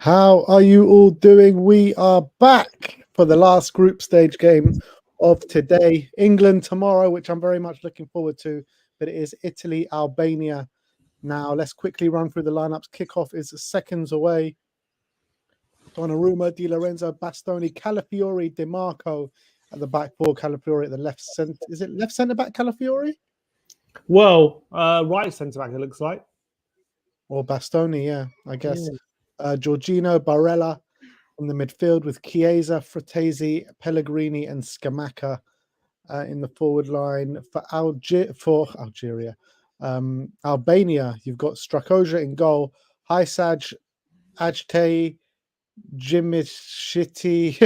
How are you all doing? We are back for the last group stage game of today. England tomorrow, which I'm very much looking forward to, but it is Italy, Albania. Now, let's quickly run through the lineups. Kickoff is seconds away. Donnarumma, Di Lorenzo, Bastoni, Calafiori, Di Marco at the back four. Calafiori at the left centre. Is it left centre back, Calafiori? Well, right centre back, it looks like. Or Bastoni, yeah, I guess. Jorginho, Barella in the midfield with Chiesa, Fratesi, Pellegrini, and Scamacca in the forward line. For Algeria. Albania, you've got Strakoja in goal, Hysaj, Ajte, Jimishiti,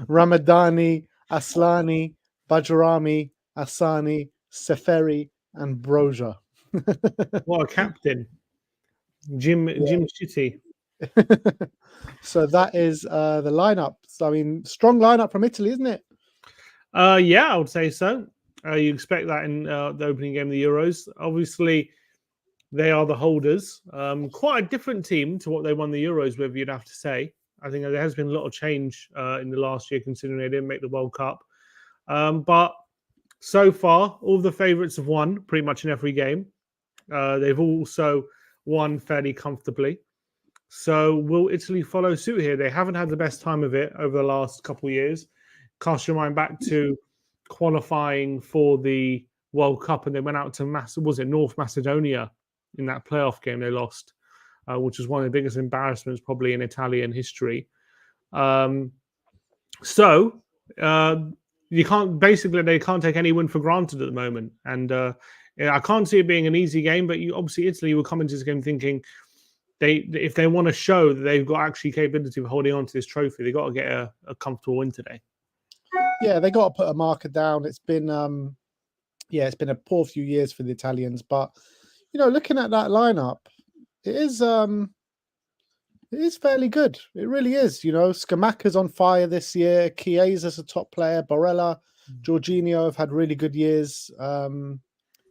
Ramadani, Aslani, Bajrami, Asani, Seferi, and Broja. What a captain. Jim Shitty. So that is the lineup. So, I mean, strong lineup from Italy, isn't it? Yeah, I would say so. You expect that in the opening game of the Euros. Obviously, they are the holders. Quite a different team to what they won the Euros with, you'd have to say. I think there has been a lot of change in the last year, considering they didn't make the World Cup. But so far, all the favourites have won pretty much in every game. They've also won fairly comfortably. So will Italy follow suit here? They haven't had the best time of it over the last couple of years. Cast your mind back to qualifying for the World Cup, and they went out to North Macedonia in that playoff game they lost, which was one of the biggest embarrassments probably in Italian history. They can't take any win for granted at the moment, and I can't see it being an easy game. But obviously Italy will come into this game thinking if they want to show that they've got actually capability of holding on to this trophy, they've got to get a comfortable win today. Yeah, they got to put a marker down. It's been it's been a poor few years for the Italians, but looking at that lineup, it is fairly good. It really is. Scamacca's on fire this year. Chiesa's a top player. Barella, Jorginho have had really good years.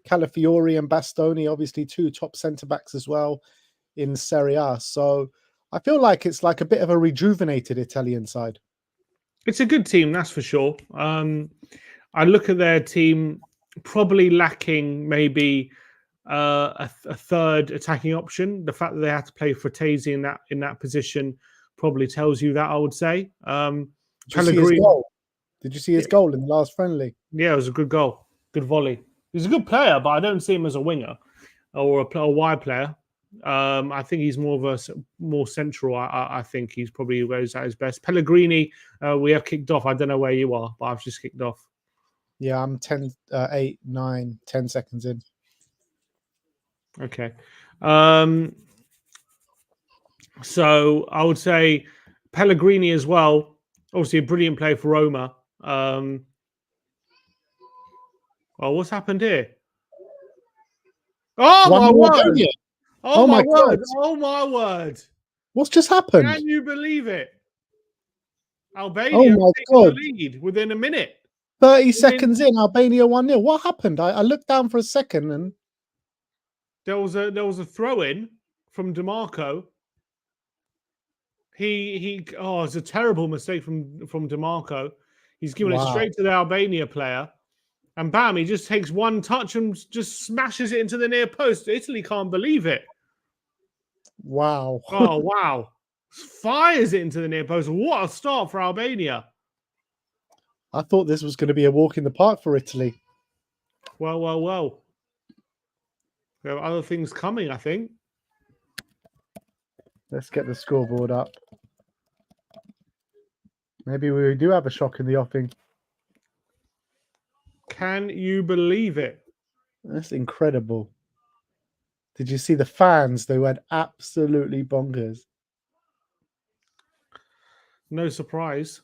Calafiori and Bastoni, obviously two top centre backs as well in Serie A. So I feel like it's like a bit of a rejuvenated Italian side. It's a good team, that's for sure. I look at their team probably lacking maybe a third attacking option. The fact that they had to play Fratesi in that position probably tells you that, I would say. Did you see his goal? Did you see his goal in the last friendly? Yeah, it was a good goal. Good volley. He's a good player, but I don't see him as a winger or a wide player. I think he's more central. I think he's probably where he's at his best. Pellegrini, we have kicked off. I don't know where you are, but I've just kicked off. Yeah, I'm 10 seconds in. Okay. So I would say Pellegrini as well. Obviously, a brilliant player for Roma. What's happened here? Oh, my word! Oh my word! Oh my word! What's just happened? Can you believe it? Albania taking the lead within a minute. 30 seconds in, Albania 1-0. What happened? I looked down for a second and there was a throw in from Di Marco. It's a terrible mistake from Di Marco. He's given it straight to the Albania player. And bam, he just takes one touch and just smashes it into the near post. Italy can't believe it. Wow. Oh, wow. Fires it into the near post. What a start for Albania. I thought this was going to be a walk in the park for Italy. Well. There are other things coming, I think. Let's get the scoreboard up. Maybe we do have a shock in the offing. Can you believe it? That's incredible. Did you see the fans? They went absolutely bonkers. No surprise.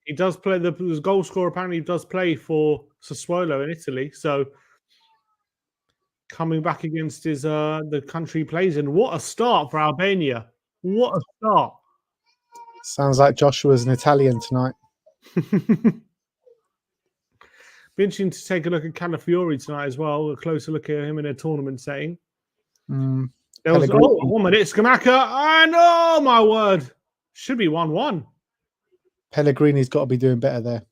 He does play, the goal scorer apparently does play for Sassuolo in Italy. So coming back against his the country he plays in. What a start for Albania. What a start. Sounds like Joshua's an Italian tonight. Be interesting to take a look at Calafiori tonight as well. A closer look at him in a tournament setting. There was Pellegrini. 1 minute, Skamaka, and oh my word, should be 1-1. Pellegrini's got to be doing better there.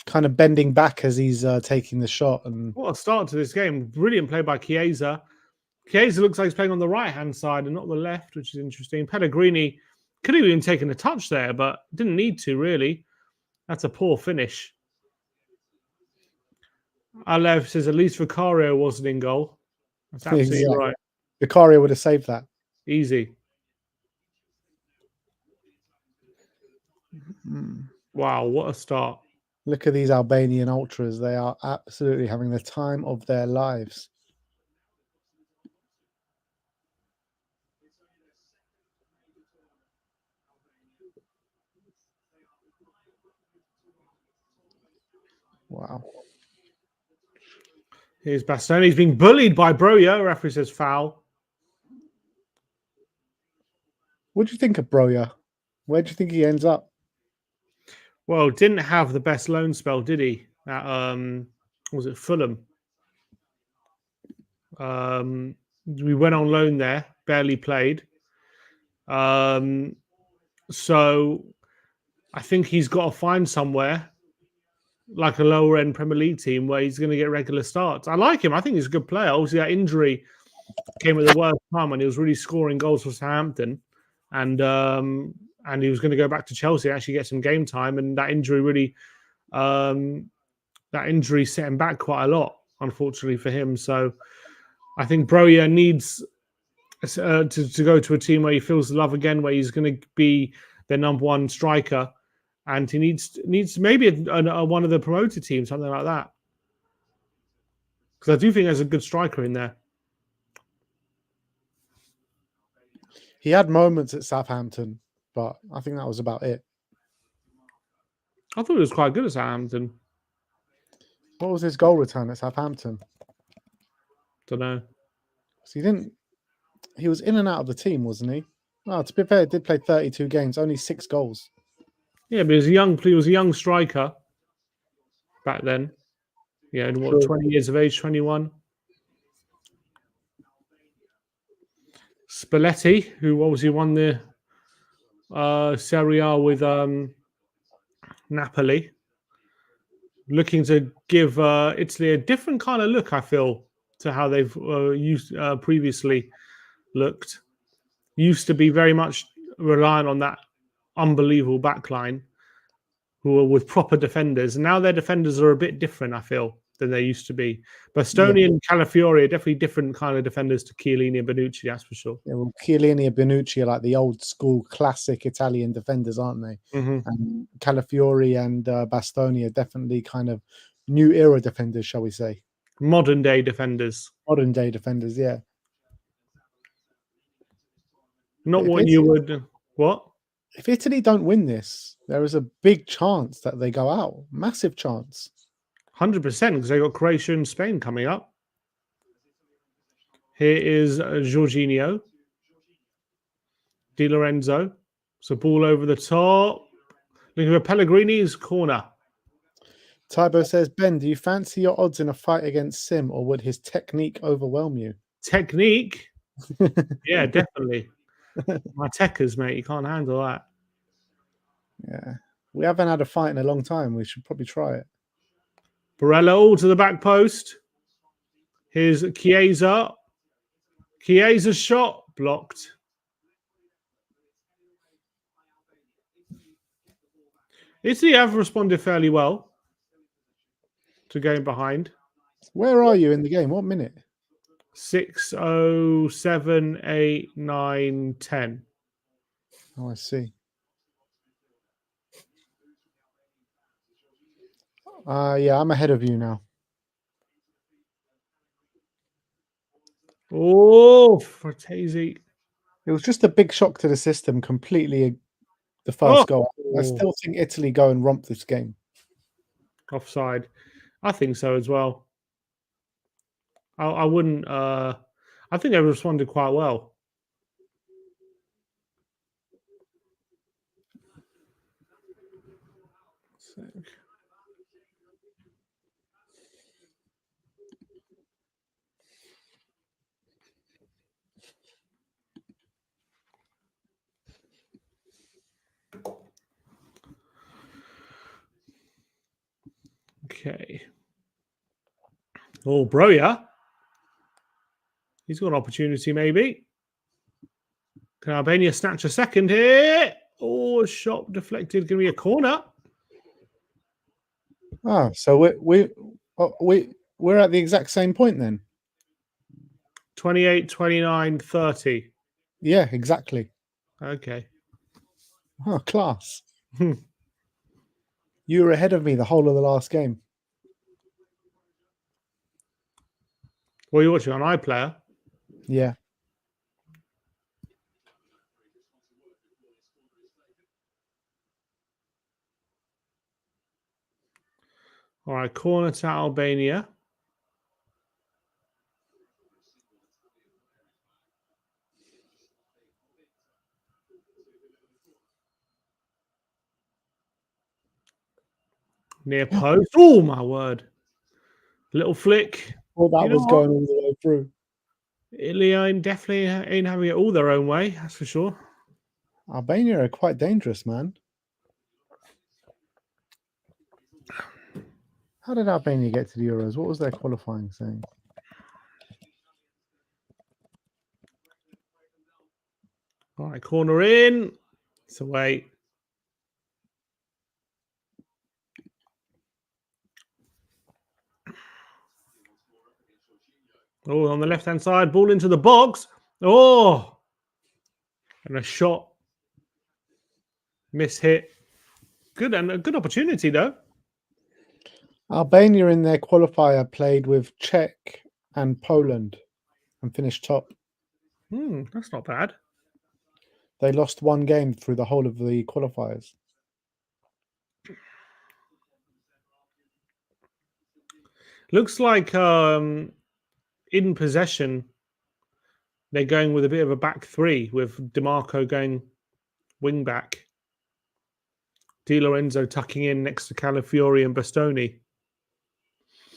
Kind of bending back as he's taking the shot. And What a start to this game. Brilliant play by Chiesa. Chiesa looks like he's playing on the right-hand side and not the left, which is interesting. Pellegrini could have even taken a touch there, but didn't need to, really. That's a poor finish. Alev says at least Vicario wasn't in goal. That's absolutely exactly. right. Vicario would have saved that. Easy. Wow, what a start. Look at these Albanian ultras. They are absolutely having the time of their lives. Wow. Here's Bastoni. He's being bullied by Broja. Referee says foul. What do you think of Broja? Where do you think he ends up? Well, didn't have the best loan spell, did he? At was it Fulham? We went on loan there, barely played. So I think he's got to find somewhere like a lower end Premier League team where he's going to get regular starts. I like him. I think he's a good player. Obviously, that injury came at the worst time when he was really scoring goals for Southampton, and he was going to go back to Chelsea and actually get some game time. And that injury really, set him back quite a lot, unfortunately for him. So I think Broja needs to go to a team where he feels the love again, where he's going to be their number one striker, and he needs maybe one of the promoted teams, something like that. Because I do think there's a good striker in there. He had moments at Southampton, but I think that was about it. I thought he was quite good at Southampton. What was his goal return at Southampton? Don't know. So he was in and out of the team, wasn't he? Oh, to be fair, he did play 32 games, only 6 goals. Yeah, but he was a young striker back then. Yeah, and what, 20 years of age, 21. Spalletti, who obviously won the Serie A with Napoli, looking to give Italy a different kind of look, I feel, to how they've previously looked. Used to be very much reliant on that unbelievable backline who are with proper defenders. And now their defenders are a bit different, I feel, than they used to be. Bastoni and Calafiori are definitely different kind of defenders to Chiellini and Bonucci, that's for sure. Yeah, well, Chiellini and Bonucci are like the old school classic Italian defenders, aren't they? Mm-hmm. And Calafiori and Bastoni are definitely kind of new era defenders, shall we say? Modern day defenders. Modern day defenders, yeah. Not what you would. What? If Italy don't win this, there is a big chance that they go out. Massive chance. 100%, because they got Croatia and Spain coming up. Here is Jorginho. Di Lorenzo. So ball over the top. Looking for Pellegrini's corner. Tybo says, Ben, do you fancy your odds in a fight against Sim, or would his technique overwhelm you? Technique? Yeah, definitely. My techers, mate, you can't handle that. Yeah. We haven't had a fight in a long time. We should probably try it. Barella all to the back post. Here's Chiesa. Chiesa's shot blocked. Italy have responded fairly well to going behind. Where are you in the game? What minute? 6, 0, 7, 8, 9, 10. Oh, I see. Yeah, I'm ahead of you now. Oh, Frattesi. It was just a big shock to the system, completely the first goal. I still think Italy go and romp this game. Offside. I think so as well. I wouldn't. I think they responded quite well. Okay. Oh, Broya. He's got an opportunity, maybe. Can Albania snatch a second here? Oh, shot deflected. Going to be a corner. Ah, so we're at the exact same point then. 28, 29, 30. Yeah, exactly. Okay. Oh, class. You were ahead of me the whole of the last game. Well, you're watching on iPlayer. Yeah. All right, corner to Albania. Near post. Oh, my word. Little flick. Well, that was going all the way through. Italy definitely ain't having it all their own way, that's for sure. Albania are quite dangerous, man. How did Albania get to the Euros? What was their qualifying saying? All right, corner in. It's away. Oh, on the left-hand side, ball into the box. Oh, and a shot. Miss hit. Good, and a good opportunity, though. Albania in their qualifier played with Czech and Poland and finished top. That's not bad. They lost one game through the whole of the qualifiers. Looks like in possession, they're going with a bit of a back three with DiMarco going wing back. Di Lorenzo tucking in next to Calafiori and Bastoni.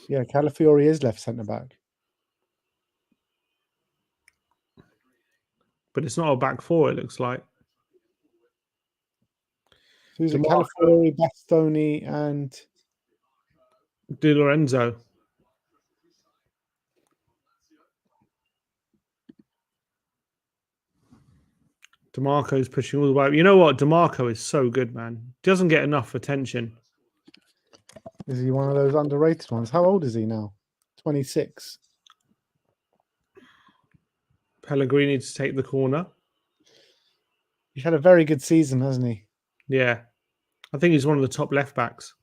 Yeah, Calafiori is left centre back. But it's not a back four, it looks like. Who's it? Calafiori, Bastoni, and Di Lorenzo. DiMarco's pushing all the way. You know what? DiMarco is so good, man. Doesn't get enough attention. Is he one of those underrated ones? How old is he now? 26. Pellegrini to take the corner. He's had a very good season, hasn't he? Yeah. I think he's one of the top left backs.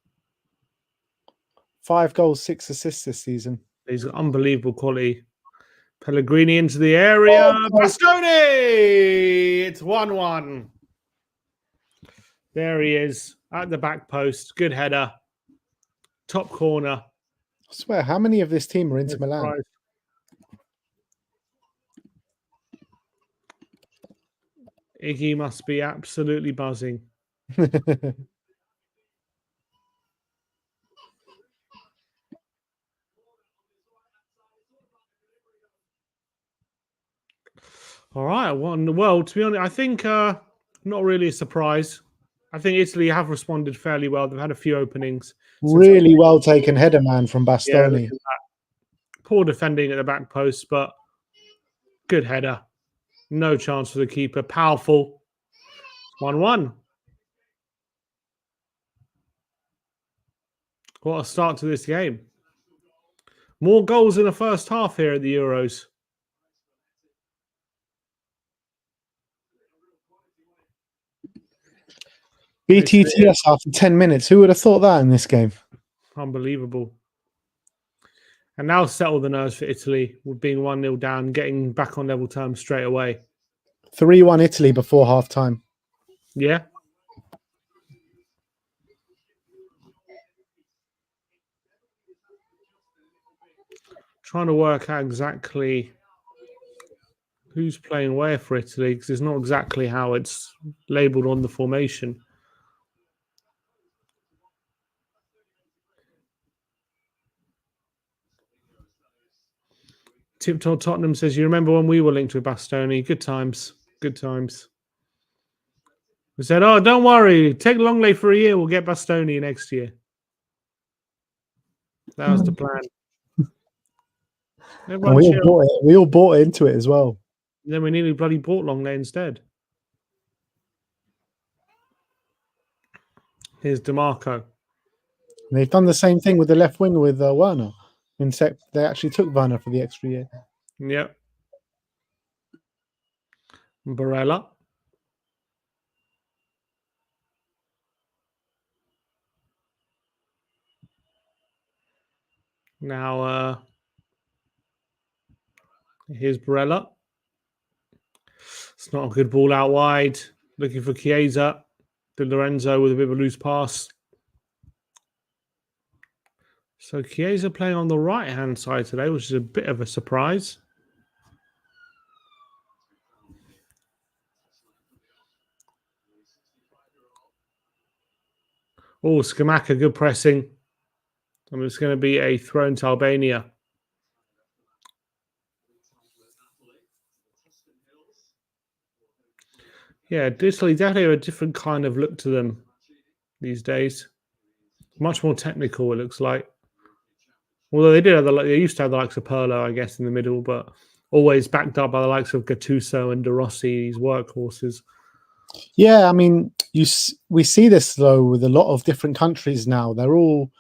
5 goals, 6 assists this season. He's got unbelievable quality. Pellegrini into the area. Oh, Bastoni! It's 1-1. There he is at the back post. Good header. Top corner. I swear, how many of this team are Inter Milan? Iggy must be absolutely buzzing. All right. Well, to be honest, I think not really a surprise. I think Italy have responded fairly well. They've had a few openings. Really well taken header, man, from Bastoni. Yeah, poor defending at the back post, but good header. No chance for the keeper. Powerful. 1-1. What a start to this game. More goals in the first half here at the Euros. BTTS after 10 minutes. Who would have thought that in this game? Unbelievable. And now settle the nerves for Italy with being 1-0 down, getting back on level terms straight away. 3-1 Italy before half-time. Yeah. Trying to work out exactly who's playing where for Italy, because it's not exactly how it's labelled on the formation. Tiptoe Tottenham says, you remember when we were linked with Bastoni? Good times. Good times. We said, oh, don't worry. Take Longley for a year. We'll get Bastoni next year. That was the plan. And we all bought into it as well. Then we nearly bloody bought Longley instead. Here's DeMarco. And they've done the same thing with the left winger with Werner. They actually took Werner for the extra year. Yep. Barella. Now, here's Barella. It's not a good ball out wide. Looking for Chiesa. Di Lorenzo with a bit of a loose pass. So Chiesa playing on the right-hand side today, which is a bit of a surprise. Oh, Scamacca, good pressing. And it's going to be a throw into Albania. Yeah, Italy definitely have a different kind of look to them these days. Much more technical, it looks like. Although they used to have the likes of Pirlo, I guess, in the middle, but always backed up by the likes of Gattuso and De Rossi, these workhorses. Yeah, I mean, we see this though with a lot of different countries now. They're all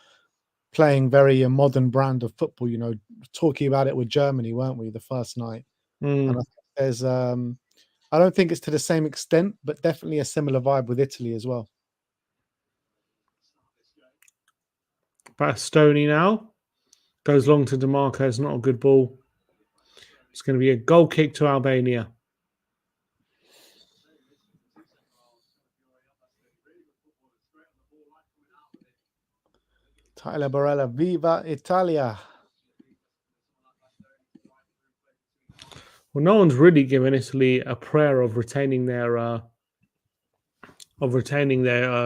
playing very a modern brand of football. You know, talking about it with Germany, weren't we, the first night? And I think there's, I don't think it's to the same extent, but definitely a similar vibe with Italy as well. Bastoni now goes long to DeMarco. It's not a good ball. It's going to be a goal kick to Albania. Tyler Barella, Viva Italia. Well, no one's really given Italy a prayer of retaining their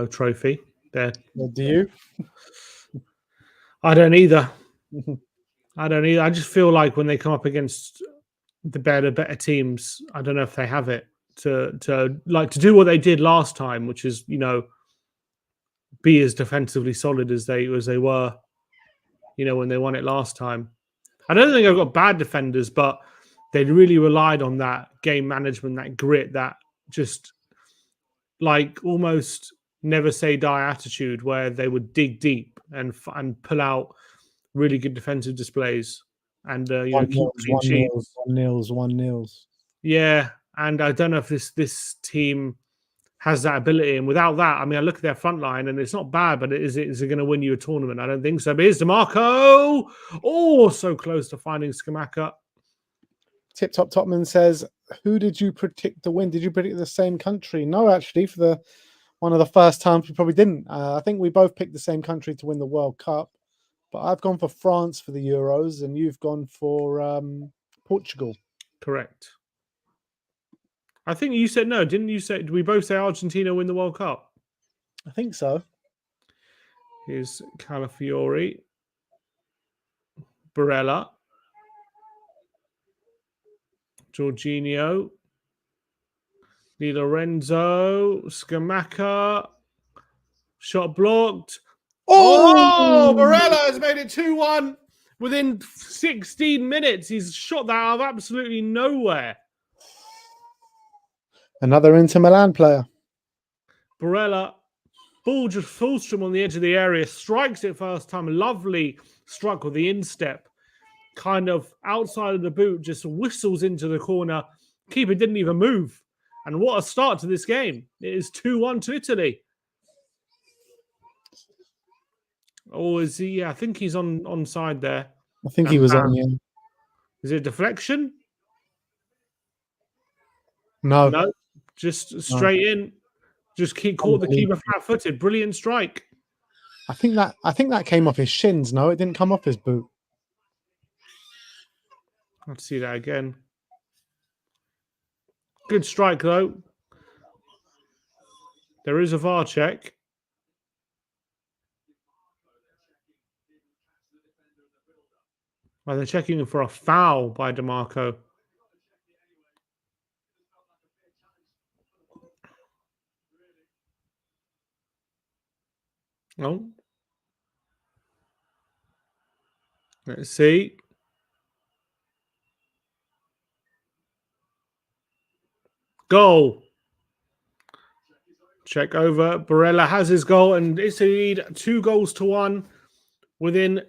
trophy. Do you? I don't either. I just feel like when they come up against the better teams, I don't know if they have it to do what they did last time, which is, you know, be as defensively solid as they were, you know, when they won it last time. I don't think they've got bad defenders, but they really relied on that game management, that grit, that just like almost never say die attitude where they would dig deep and pull out really good defensive displays and keep clean sheets. 1-0. Yeah, and I don't know if this team has that ability. And without that, I mean, I look at their front line and it's not bad, but is it going to win you a tournament? I don't think so. But here's DeMarco. Oh, so close to finding Scamacca. Tip Top Topman says, who did you predict to win? Did you predict the same country? No, actually, for one of the first times we probably didn't. I think we both picked the same country to win the World Cup. But I've gone for France for the Euros, and you've gone for Portugal. Correct. I think you said no, didn't you say? Did we both say Argentina win the World Cup? I think so. Here's Calafiori. Barella. Jorginho. Di Lorenzo. Scamacca. Shot blocked. Oh, Barella has made it 2-1 within 16 minutes. He's shot that out of absolutely nowhere. Another Inter Milan player. Barella, ball just Fulstrom on the edge of the area, strikes it first time. Lovely struck with the instep. Kind of outside of the boot, just whistles into the corner. Keeper didn't even move. And what a start to this game. It is 2-1 to Italy. Oh, is he? Yeah, I think he's on side there. I think he was on, yeah. Is it a deflection? No. Just straight in. Just caught the keeper flat-footed. Brilliant strike. I think that came off his shins. No, it didn't come off his boot. Let's see that again. Good strike though. There is a VAR check. Well, they're checking for a foul by DeMarco. Oh. Let's see. Goal. Check over. Barella has his goal, and Italy lead 2-1 within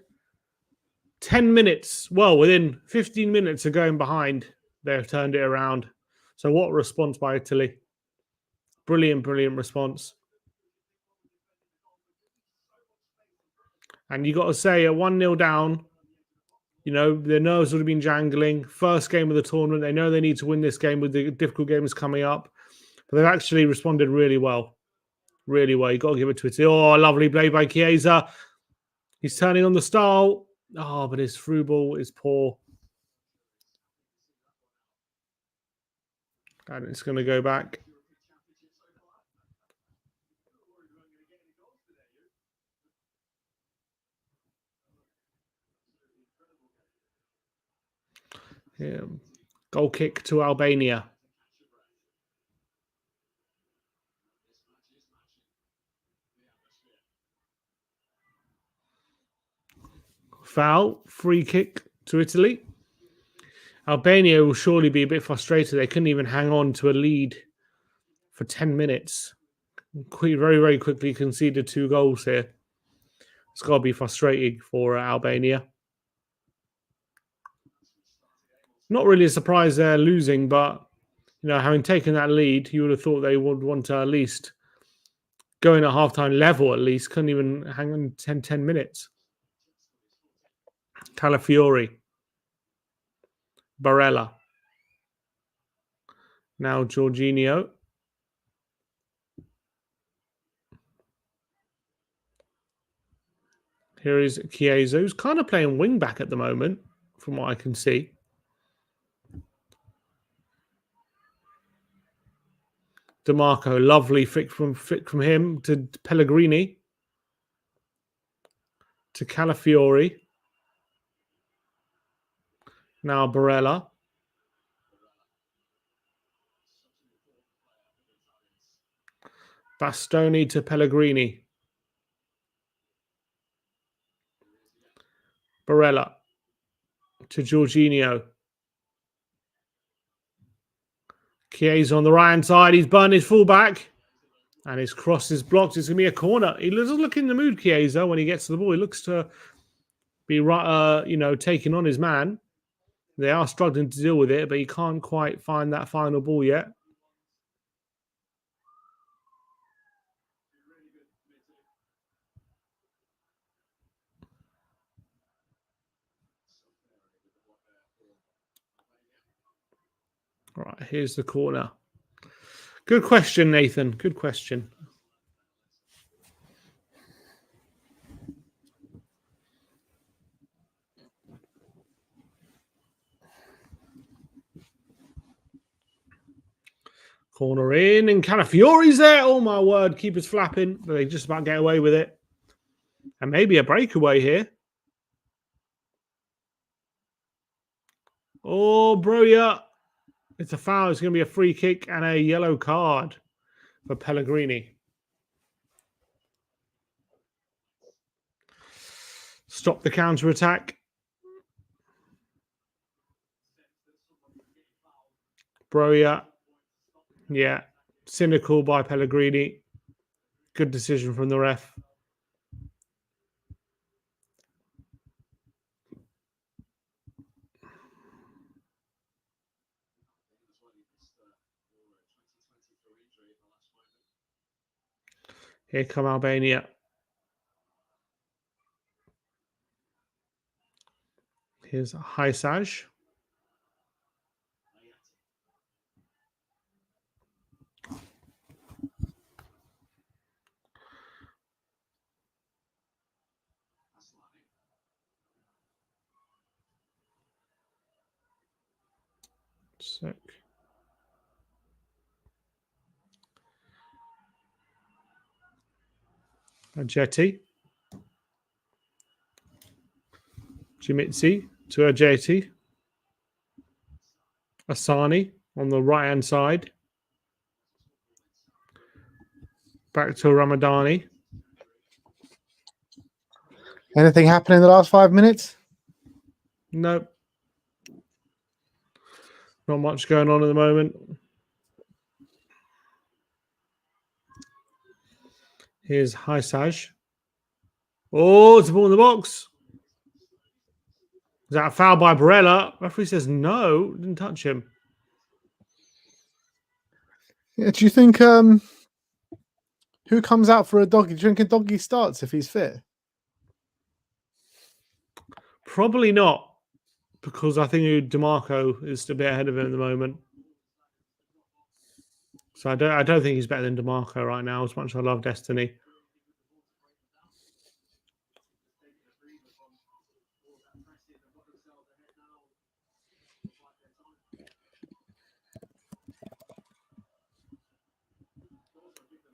10 minutes. Well, within 15 minutes of going behind, they've turned it around. So what a response by Italy. Brilliant, brilliant response. And you got to say, at 1-0 down, you know, their nerves would have been jangling. First game of the tournament. They know they need to win this game with the difficult games coming up. But they've actually responded really well. Really well. You've got to give it to Italy. Oh, lovely play by Chiesa. He's turning on the style. Oh, but his through ball is poor. And it's going to go back. Yeah. Goal kick to Albania. Foul. Free kick to Italy. Albania will surely be a bit frustrated. They couldn't even hang on to a lead for 10 minutes. Very, very quickly conceded 2 goals here. It's got to be frustrating for Albania. Not really a surprise they're losing, but you know, having taken that lead, you would have thought they would want to at least go in at halftime level. At least couldn't even hang on 10 minutes. Calafiori, Barella, now Jorginho. Here is Chiesa, who's kind of playing wing back at the moment, from what I can see. DeMarco, lovely flick from him to Pellegrini, to Calafiori. Now Barella. Bastoni to Pellegrini. Barella to Jorginho. Chiesa on the right hand side. He's burned his fullback. And his cross is blocked. It's going to be a corner. He doesn't look in the mood, Chiesa, when he gets to the ball. He looks to be taking on his man. They are struggling to deal with it, but he can't quite find that final ball yet. All right, here's the corner. Good question, Nathan. Good question. Corner in, and Calafiori's there. Oh, my word. Keeper's flapping. They just about get away with it. And maybe a breakaway here. Oh, Broya. It's a foul. It's going to be a free kick and a yellow card for Pellegrini. Stop the counter-attack. Broya. Yeah. Cynical by Pellegrini. Good decision from the ref. Here come Albania. Here's Haisaj. Sick. Ajeti. Jimitsi to Ajeti. Asani on the right-hand side. Back to Ramadani. Anything happen in the last 5 minutes? Nope. Not much going on at the moment. Here's Haisaj. Oh, it's a ball in the box. Is that a foul by Barella? Referee says no, didn't touch him. Yeah, do you think who comes out for a doggy? Do you think a doggy starts if he's fit? Probably not, because I think DeMarco is a bit ahead of him at the moment. So I don't think he's better than DeMarco right now, as much as I love Destiny.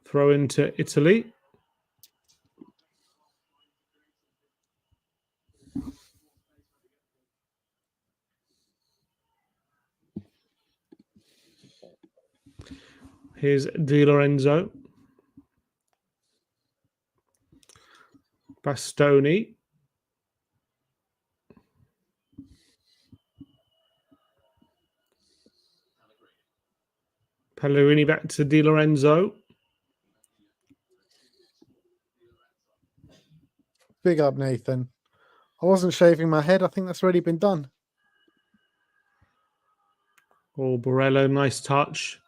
Throw into Italy. Here's Di Lorenzo. Bastoni. Pellegrini back to Di Lorenzo. Big up, Nathan. I wasn't shaving my head. I think that's already been done. Oh, Barella, nice touch.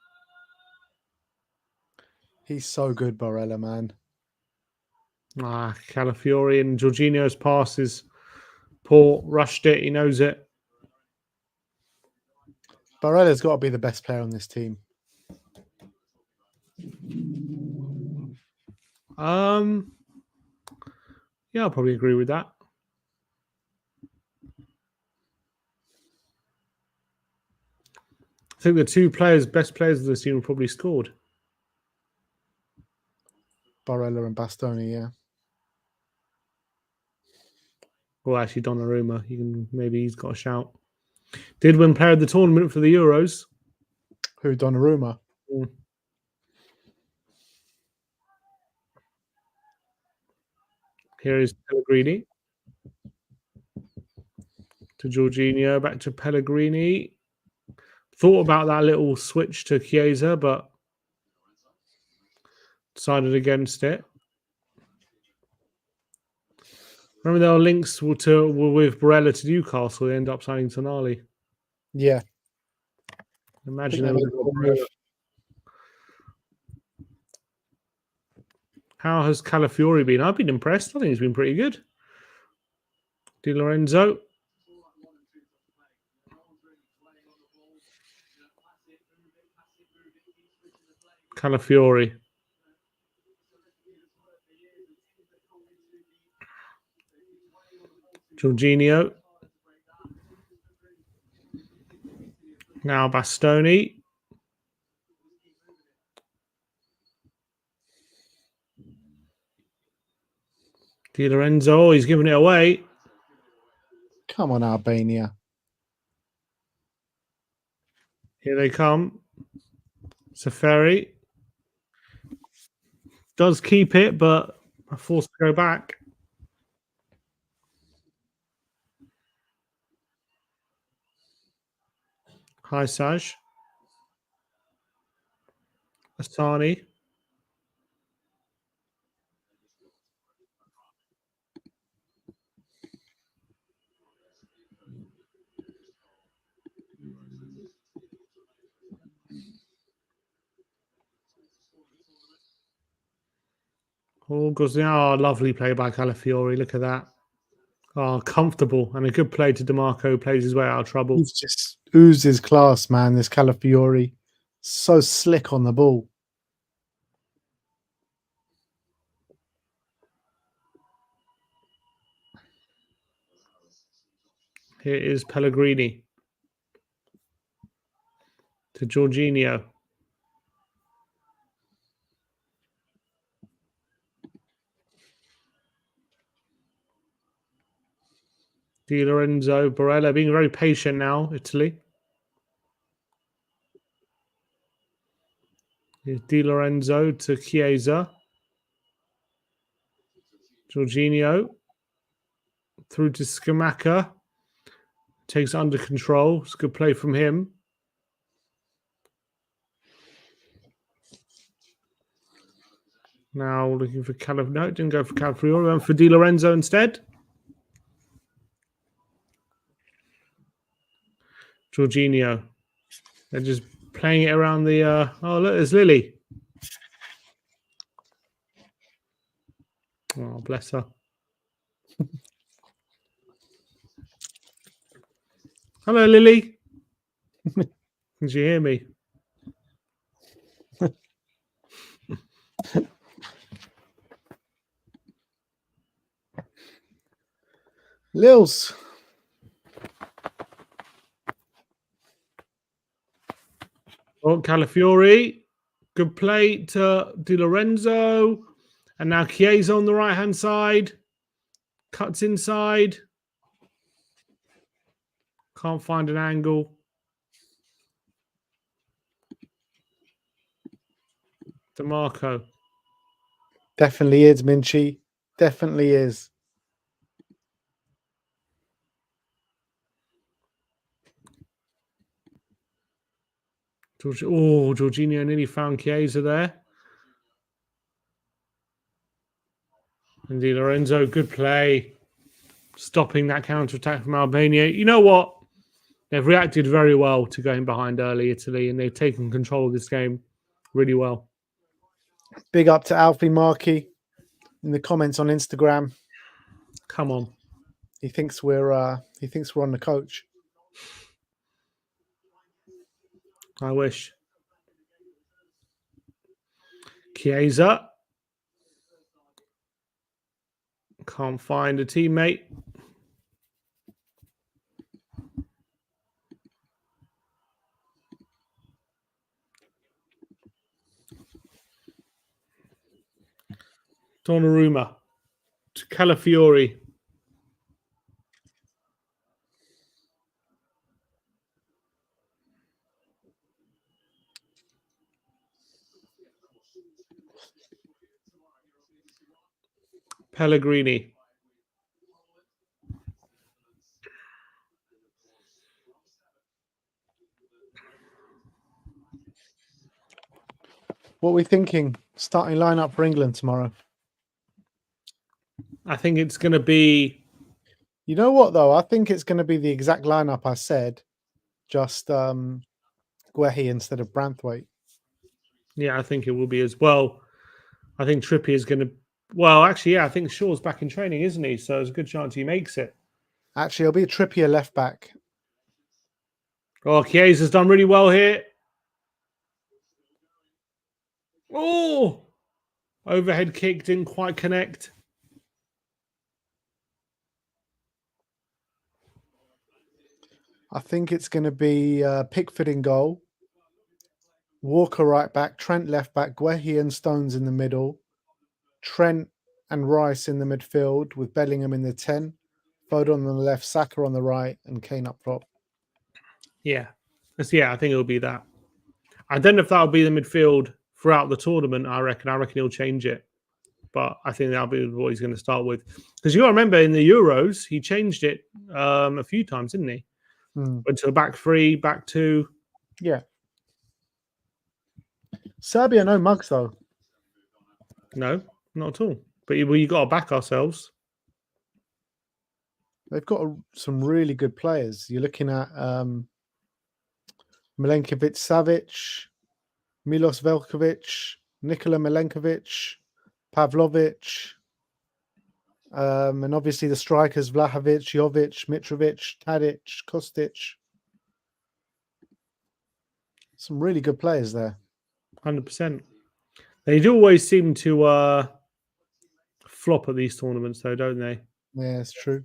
He's so good, Barella, man. Calafiori and Jorginho's pass is poor. Rushed it. He knows it. Barella's got to be the best player on this team. Yeah, I'll probably agree with that. I think the two best players of the team, probably scored. Barella and Bastoni, yeah. Well, actually, Donnarumma. Maybe he's got a shout. Did win player of the tournament for the Euros. Who, Donnarumma? Mm. Here is Pellegrini. To Jorginho, back to Pellegrini. Thought about that little switch to Chiesa, but decided against it. Remember there were links with Barella to Newcastle. They end up signing Tonali. Yeah. Imagine them. How has Calafiori been? I've been impressed. I think he's been pretty good. Di Lorenzo. Calafiori. Jorginho. Now Bastoni. Di Lorenzo. He's giving it away. Come on, Albania. Here they come. Safari. Does keep it, but are forced to go back. Haisaj. Asani. Oh, lovely play by Calafiori. Look at that. Oh, comfortable and a good play to DeMarco. Plays his way out of trouble. He's just oozes class, man, this Calafiori. So slick on the ball. Here is Pellegrini. To Jorginho. Di Lorenzo. Barella being very patient now, Italy. Here's Di Lorenzo to Chiesa. Jorginho. Through to Scamacca. Takes it under control. It's a good play from him. Now looking for no, didn't go for Calafiori, went for Di Lorenzo instead. Jorginho. They're just playing it around the. Oh, look, there's Lily. Oh, bless her. Hello, Lily. Can you hear me? Lils. Oh, Calafiori. Good play to Di Lorenzo. And now Chiesa on the right-hand side. Cuts inside. Can't find an angle. DeMarco. Definitely is, Minchi. Definitely is. Jorginho nearly found Chiesa there. And Di Lorenzo, good play. Stopping that counter-attack from Albania. You know what? They've reacted very well to going behind early, Italy, and they've taken control of this game really well. Big up to Alfie Markey in the comments on Instagram. Come on. He thinks we're on the coach. I wish. Chiesa. Can't find a teammate. Donnarumma to Calafiori. Pellegrini. What are we thinking? Starting lineup for England tomorrow. I think it's going to be... You know what, though? I think it's going to be the exact lineup I said, just Guehi instead of Branthwaite. Yeah, I think it will be as well. I think Trippier is going to... Well, actually, yeah, I think Shaw's back in training, isn't he? So there's a good chance he makes it. Actually, it'll be a Trippier left back. Oh, Chiesa's done really well here. Oh! Overhead kick, didn't quite connect. I think it's going to be Pickford in goal, Walker right back, Trent left back, Guehi and Stones in the middle, Trent and Rice in the midfield with Bellingham in the 10, Foden on the left, Saka on the right, and Kane up top. Yeah. Yeah, I think it'll be that. I don't know if that'll be the midfield throughout the tournament, I reckon. I reckon he'll change it. But I think that'll be what he's going to start with. Because you got to remember, in the Euros, he changed it a few times, didn't he? Went to a back 3, back 2. Yeah. Serbia, no mugs, though. No, not at all. But you got to back ourselves. They've got some really good players. You're looking at Milenkovic-Savic, Milos Velkovic, Nikola Milenkovic, Pavlovic, and obviously the strikers Vlahovic, Jovic, Mitrovic, Tadic, Kostic. Some really good players there. 100%. They do always seem to flop at these tournaments, though, don't they? Yeah, it's true.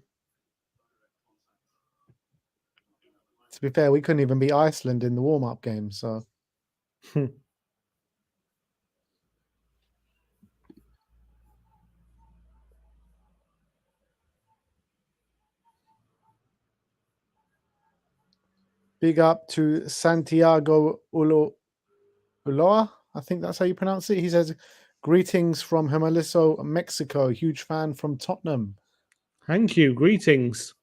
To be fair, we couldn't even beat Iceland in the warm-up game, so... Big up to Santiago Uloa. I think that's how you pronounce it. He says, greetings from Hermosillo, Mexico. Huge fan from Tottenham. Thank you. Greetings.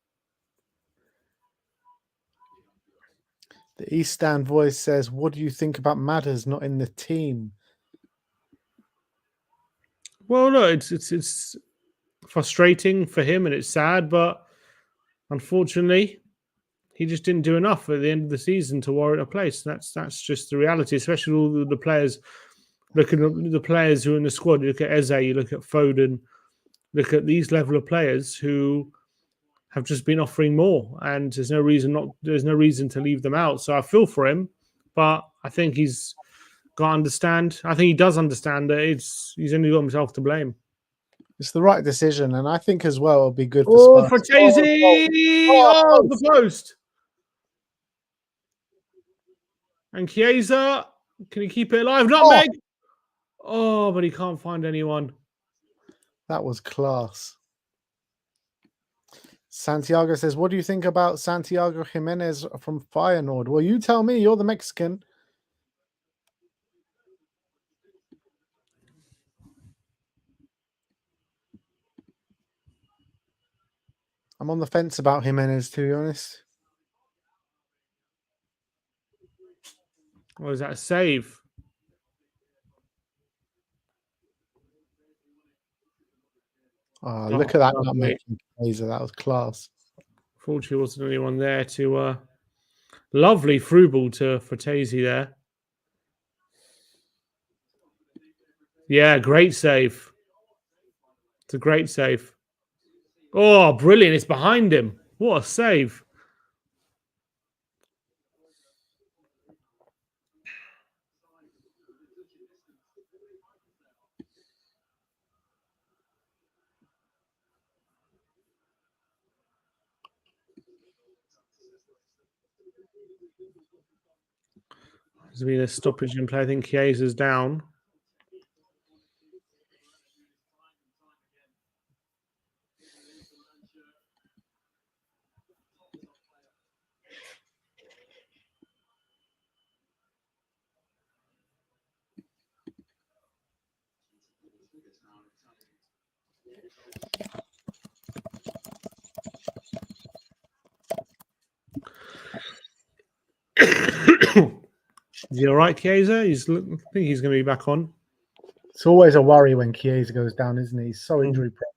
The East Stand voice says, "What do you think about Madders not in the team?" Well, no, it's frustrating for him and it's sad, but unfortunately, he just didn't do enough at the end of the season to warrant a place. That's just the reality, especially all the players. Looking at the players who are in the squad, you look at Eze, you look at Foden, look at these level of players who have just been offering more, and there's no reason to leave them out. So I feel for him, but I think he's got to understand. I think he does understand that he's only got himself to blame. It's the right decision, and I think as well it'll be good for Oh, Spurs. Fratesi! Oh, the post. And Chiesa, can he keep it alive? Nutmeg! Oh, but he can't find anyone. That was class. Santiago says, "What do you think about Santiago Jimenez from Feyenoord?" Well, you tell me. You're the Mexican. I'm on the fence about Jimenez, to be honest. Or is that a save? Oh, look at that nutmeg. That was class. Fortunately, wasn't anyone there to... lovely through ball to Fratesi there. Yeah, great save. It's a great save. Oh, brilliant. It's behind him. What a save. There's been a stoppage in play. I think Chiesa's down. Is he all right, Chiesa? I think he's going to be back on. It's always a worry when Chiesa goes down, isn't he? He's so injury prone.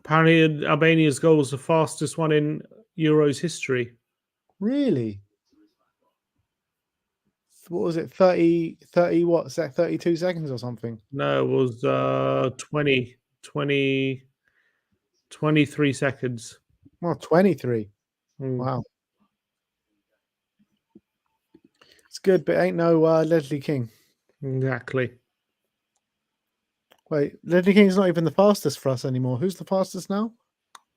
Apparently, Albania's goal was the fastest one in Euros history. Really? What was it? 30 what? Is that 32 seconds or something? No, it was 23 seconds. Well, 23. Wow. It's good, but ain't no Leslie King. Exactly. Wait, Leslie King's not even the fastest for us anymore. Who's the fastest now?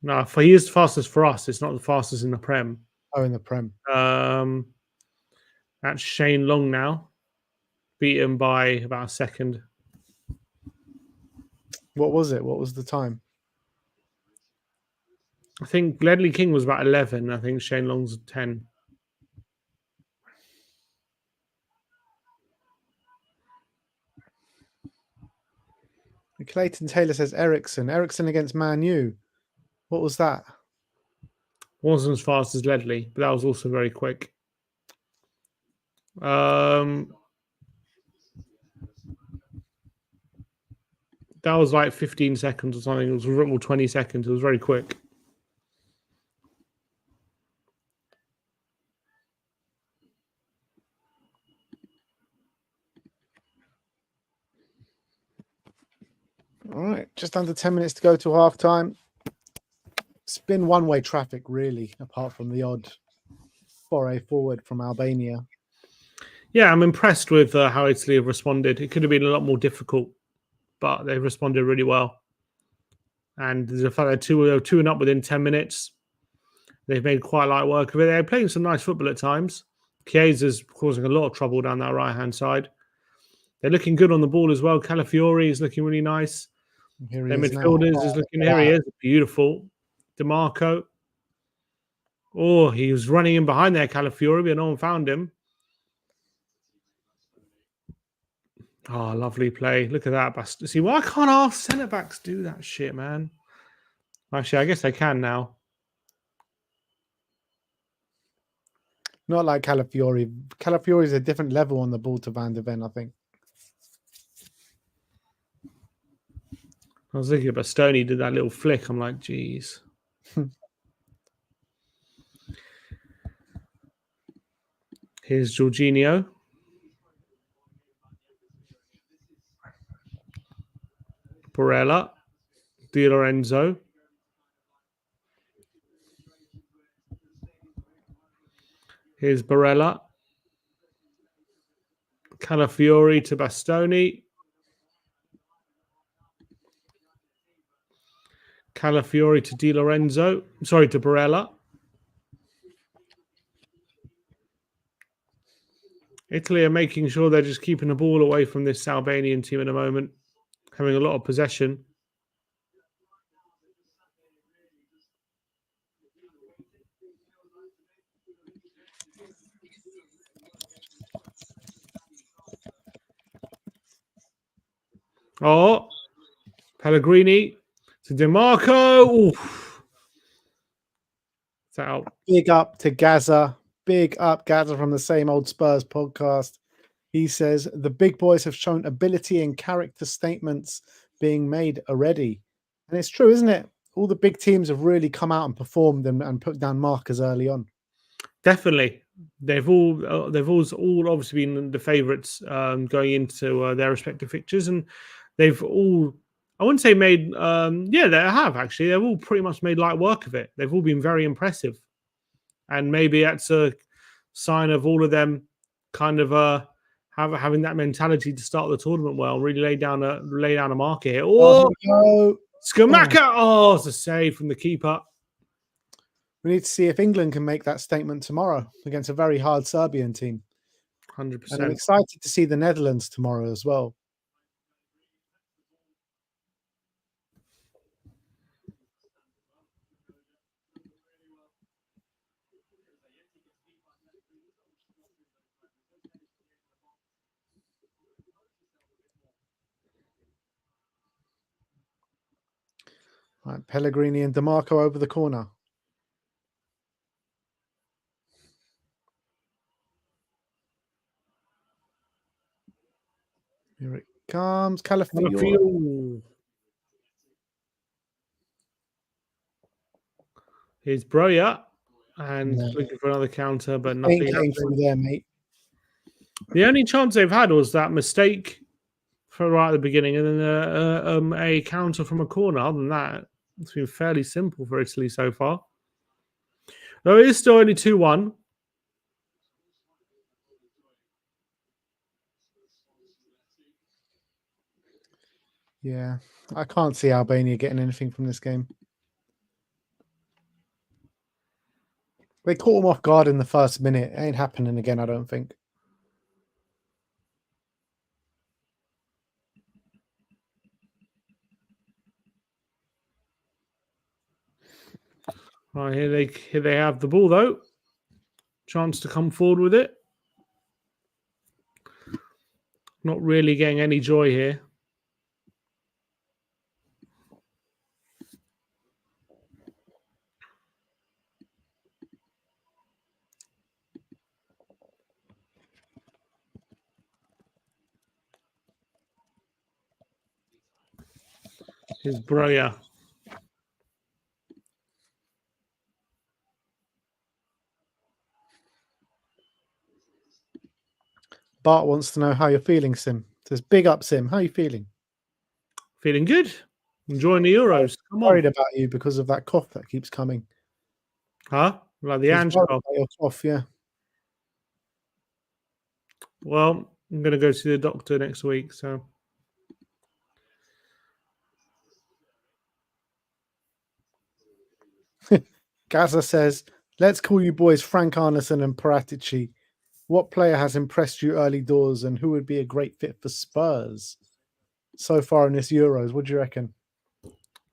No, he is the fastest for us. It's not the fastest in the Prem. Oh, in the Prem. That's Shane Long now. Beat him by about a second. What was it? What was the time? I think Ledley King was about 11. I think Shane Long's 10. Clayton Taylor says Ericsson. Ericsson against Man U. What was that? Wasn't as fast as Ledley, but that was also very quick. That was like 15 seconds or something. It was 20 seconds. It was very quick. All right, just under 10 minutes to go to half time. It's been one-way traffic, really, apart from the odd foray forward from Albania. Yeah, I'm impressed with how Italy have responded. It could have been a lot more difficult, but they've responded really well. And the fact they're 2-2 up within 10 minutes, they've made quite light work of it. They're playing some nice football at times. Chiesa's causing a lot of trouble down that right-hand side. They're looking good on the ball as well. Calafiori is looking really nice. Their midfielders is looking... Here he is. Beautiful. DeMarco. Oh, he was running in behind there, Calafiori, but no one found him. Oh, lovely play. Look at that. See, why can't our centre backs do that shit, man? Actually, I guess they can now. Not like Calafiori. Calafiori is a different level on the ball to Van de Ven, I think. I was thinking about Stoney did that little flick. I'm like, geez. Here's Jorginho. Barella. Di Lorenzo. Here's Barella. Calafiori to Bastoni. Calafiori to Di Lorenzo. Sorry, to Barella. Italy are making sure they're just keeping the ball away from this Albanian team at the moment, having a lot of possession. Oh, Pellegrini to DeMarco. Oof. It's out. Big up to Gaza. Big up Gaza from the same old Spurs podcast. He says the big boys have shown ability and character statements being made already. And it's true, isn't it? All the big teams have really come out and performed and put down markers early on. Definitely. They've all obviously been the favourites going into their respective fixtures, and they've all, I wouldn't say made, they have actually. They've all pretty much made light work of it. They've all been very impressive, and maybe that's a sign of all of them kind of having that mentality to start the tournament well, really lay down a marker here. Oh, Skamaka! Oh, it's a save from the keeper. We need to see if England can make that statement tomorrow against a very hard Serbian team. 100%. And I'm excited to see the Netherlands tomorrow as well. Right, Pellegrini and DeMarco over the corner. Here it comes. Calafiori. Here's Broya. And looking for another counter, but nothing. Ain't getting through there, mate. The only chance they've had was that mistake for right at the beginning, and then a counter from a corner. Other than that, it's been fairly simple for Italy so far. Though it is still only 2-1. Yeah, I can't see Albania getting anything from this game. They caught them off guard in the first minute. It ain't happening again, I don't think. Right, here they have the ball though. Chance to come forward with it. Not really getting any joy here. Here's Broya. Bart wants to know how you're feeling, Sim. Says, big up, Sim. How are you feeling? Feeling good. Enjoying the Euros. Come on. Worried about you because of that cough that keeps coming. Huh? Like the Ange cough. Your cough, yeah. Well, I'm going to go see the doctor next week, so. Gaza says, let's call you boys Frank Arneson and Paratici. What player has impressed you early doors and who would be a great fit for Spurs so far in this Euros? What do you reckon?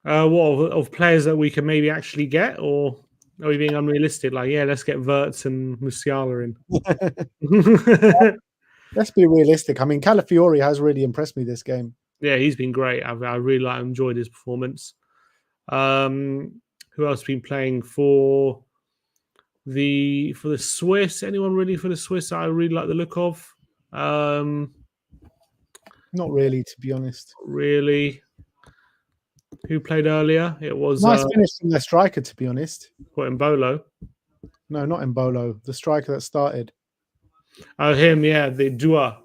What, of players that we can maybe actually get, or are we being unrealistic? Like, yeah, let's get Wirtz and Musiala in. Let's be realistic. I mean, Calafiori has really impressed me this game. Yeah, he's been great. I really enjoyed his performance. Who else has been playing for the Swiss? Anyone really for the Swiss that I really like the look of? Not really, to be honest. Really. Who played earlier? It was Nice finish from their striker, to be honest. Mbolo. No, not Mbolo. The striker that started. Oh, him, yeah, the Dua.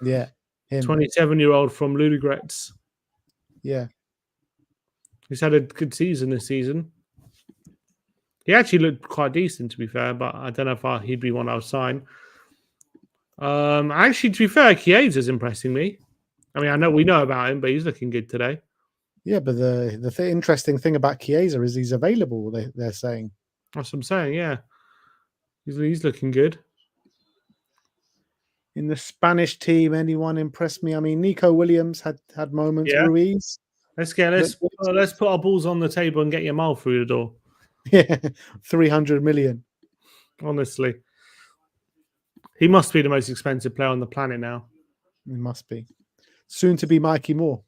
Yeah, him. 27-year-old from Ludogorets. Yeah. He's had a good season this season. He actually looked quite decent, to be fair, but I don't know if he'd be one I would sign. Actually, to be fair, Chiesa's impressing me. I mean, I know we know about him, but he's looking good today. Yeah, but the interesting thing about Chiesa is he's available, they're saying. That's what I'm saying, yeah. He's looking good. In the Spanish team, anyone impressed me? I mean, Nico Williams had moments. Yeah. Ruiz. Let's put our balls on the table and get your mouth through the door. Yeah, 300 million. Honestly. He must be the most expensive player on the planet now. He must be. Soon to be Mikey Moore.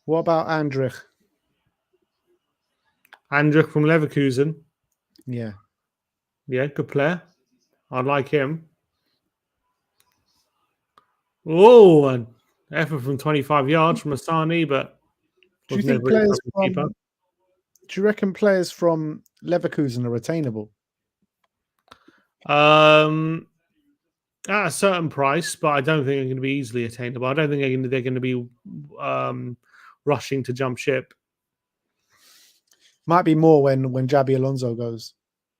What about Andrich? Andrich from Leverkusen. Yeah. Yeah, good player. I like him. Oh, an effort from 25 yards from Asani, but do you think players from? Do you reckon players from Leverkusen are attainable? At a certain price, but I don't think they're going to be easily attainable. I don't think they're going to be rushing to jump ship. Might be more when Xabi Alonso goes.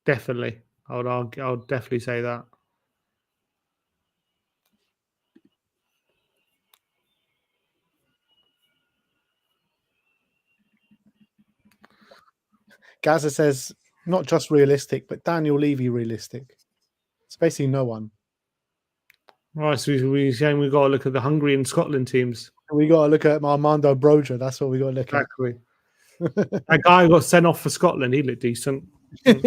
Definitely, I would definitely say that. Gaza says not just realistic, but Daniel Levy realistic. It's basically no one. Right, so we've got to look at the Hungary and Scotland teams. We got to look at Armando Broja. That's what we got to look at. That guy who got sent off for Scotland. He looked decent. I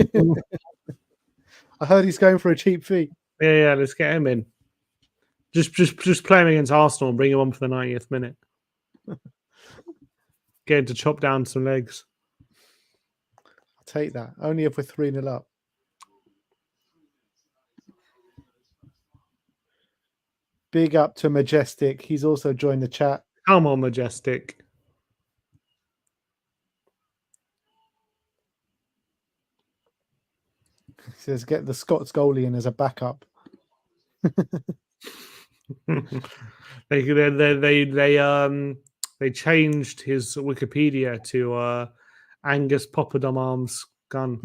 heard he's going for a cheap fee. Yeah. Let's get him in. Just play him against Arsenal and bring him on for the 90th minute. Get him to chop down some legs. I'll take that. Only if we're 3-0 up. Big up to Majestic. He's also joined the chat. Come on, Majestic. He says, get the Scots goalie in as a backup. They changed his Wikipedia to Angus Poppadomarm's gun.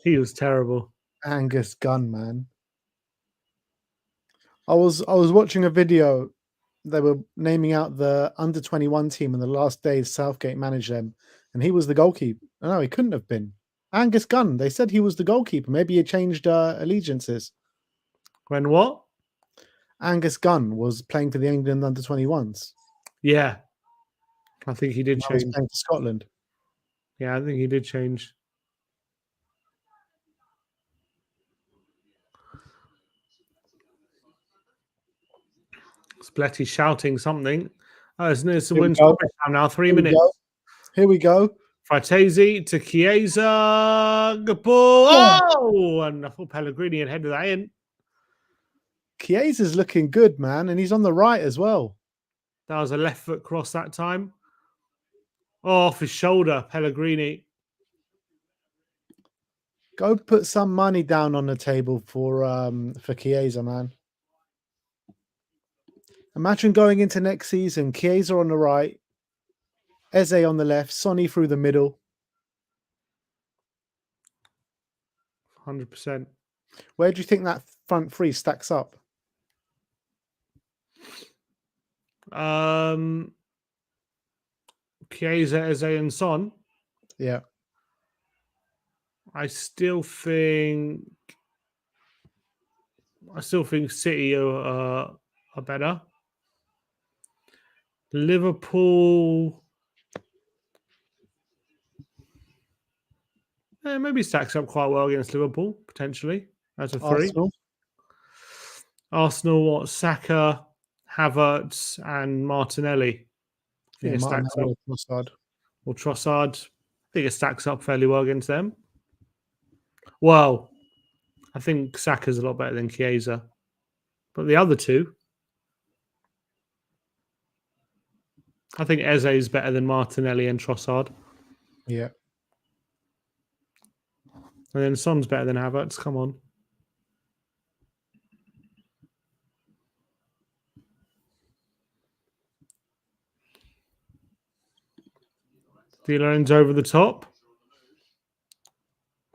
He was terrible. Angus Gunn, man. I was watching a video. They were naming out the under-21 team, and the last day Southgate managed them, and he was the goalkeeper. No, he couldn't have been. Angus Gunn. They said he was the goalkeeper. Maybe he changed allegiances. When what? Angus Gunn was playing for the England under-21s. Yeah. I think he did change. He was playing for Scotland. Yeah, I think he did change. Spletty shouting something. Oh, it's a win stoppage time now. 3 minutes. Here we go. Fratesi to Chiesa. Good ball. Oh, and I thought Pellegrini had headed that in. Chiesa's looking good, man, and he's on the right as well. That was a left foot cross that time. Oh, off his shoulder, Pellegrini. Go put some money down on the table for Chiesa, man. Imagine going into next season, Chiesa on the right, Eze on the left, Sonny through the middle. 100%. Where do you think that front three stacks up? Chiesa, Eze, and Son. Yeah. I still think City are better. Liverpool. Maybe stacks up quite well against Liverpool, potentially, as a 3. Arsenal. Arsenal, what? Saka, Havertz, and Martinelli. I think Yeah, it stacks up. Martinelli, Trossard. Or Trossard. I think it stacks up fairly well against them. Well, I think Saka's a lot better than Chiesa. But the other two, I think Eze is better than Martinelli and Trossard. Yeah. And then Son's better than Havertz. Come on. Dealer's over the top.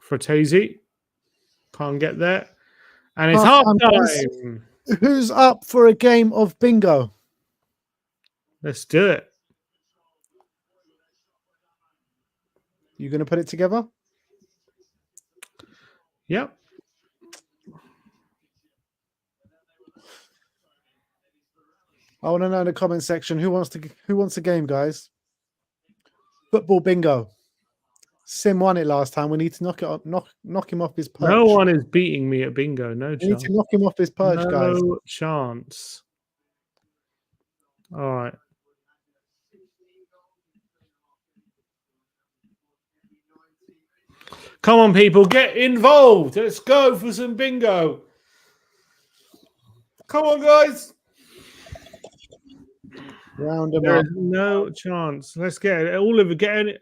Fratesi. Can't get there. And it's half time. Who's up for a game of bingo? Let's do it. You going to put it together? Yep. I want to know in the comment section who wants a game, guys. Football bingo. Sim won it last time. We need to knock him off his perch. No one is beating me at bingo. No chance. We need to knock him off his perch, guys. No chance. All right. Come on, people, get involved. Let's go for some bingo. Come on, guys. Round them There up. is no chance. Let's get it. All of it.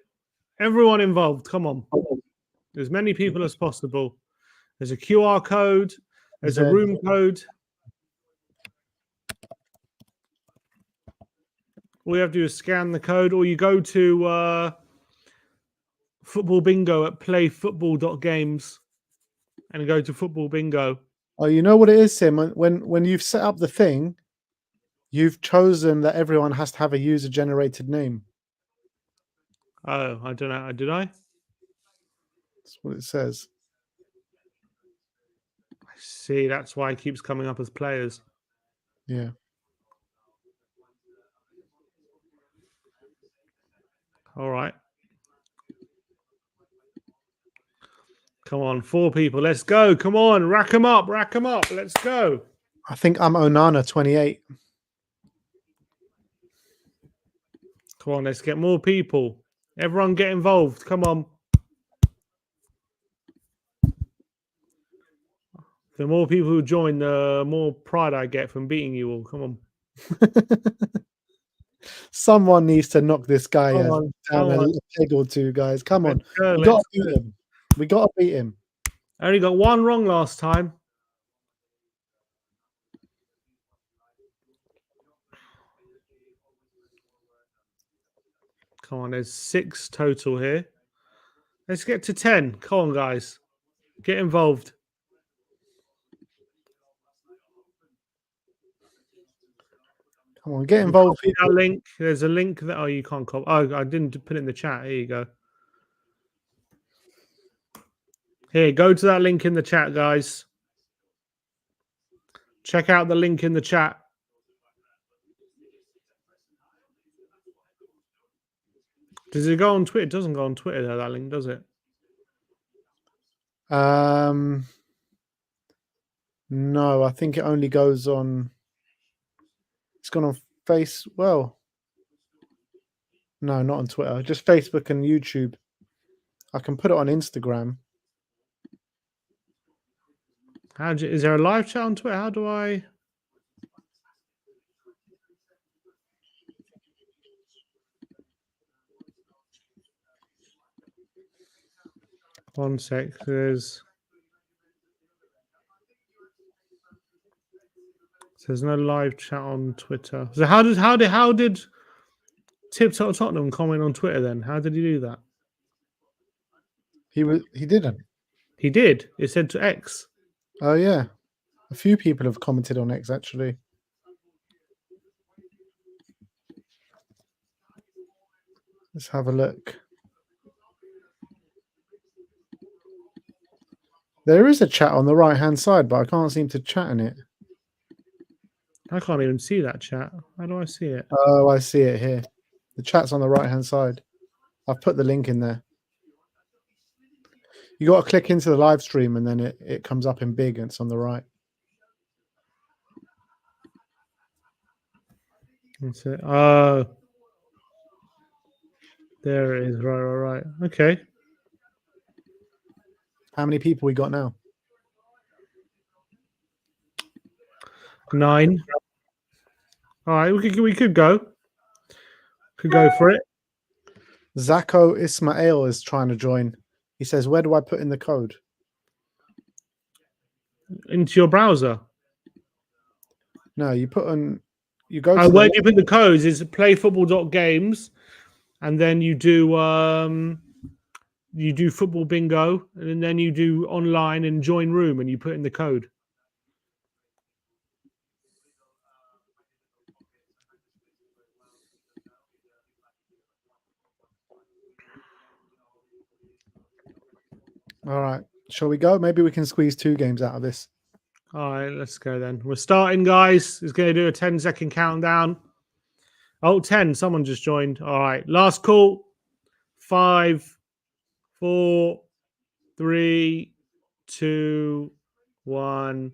Everyone involved. Come on. As many people as possible. There's a QR code. There's a room code. All you have to do is scan the code, or you go to football bingo at playfootball.games and go to football bingo. Oh, you know what it is, Sim? When you've set up the thing, you've chosen that everyone has to have a user-generated name. Oh, I don't know. Did I? That's what it says. I see. That's why it keeps coming up as players. Yeah. All right. Come on, 4 people. Let's go. Come on. Rack them up. Rack them up. Let's go. I think I'm Onana 28. Come on. Let's get more people. Everyone get involved. Come on. The more people who join, the more pride I get from beating you all. Come on. Someone needs to knock this guy Come down on. a peg or two, guys. Come on. Go, We got to beat him. We got to beat him. I only got one wrong last time. Come on, there's 6 total here. Let's get to 10. Come on, guys. Get involved. Come on, get involved. That link. There's a link that you can't copy. Oh, I didn't put it in the chat. Here you go. Here, go to that link in the chat, guys. Check out the link in the chat. Does it go on Twitter? It doesn't go on Twitter, though, that link, does it? No, I think it only goes on. It's gone on Well, no, not on Twitter. Just Facebook and YouTube. I can put it on Instagram. Is there a live chat on Twitter? How do I? One sec. There's no live chat on Twitter. So how did Tip Top Tottenham comment on Twitter then? How did he do that? He didn't. He did. It said to X. Oh yeah, a few people have commented on X actually. Let's have a look. There is a chat on the right-hand side, but I can't seem to chat in it. I can't even see that chat. How do I see it? Oh, I see it here. The chat's on the right-hand side. I've put the link in there. You got to click into the live stream and then it comes up in big and it's on the right. That's it. There it is. Right. Okay. How many people we got now? 9. All right, we could go. Could go for it. Zako Ismail is trying to join. He says, "Where do I put in the code?" Into your browser. No, you put on. You go. Where do you put the codes? Is playfootball.games, and then you do football bingo, and then you do online and join room, and you put in the code. All right. Shall we go? Maybe we can squeeze 2 games out of this. All right, let's go then. We're starting, guys. It's going to do a 10-second countdown. Oh, 10. Someone just joined. All right. Last call. 5, 4, 3, 2, 1.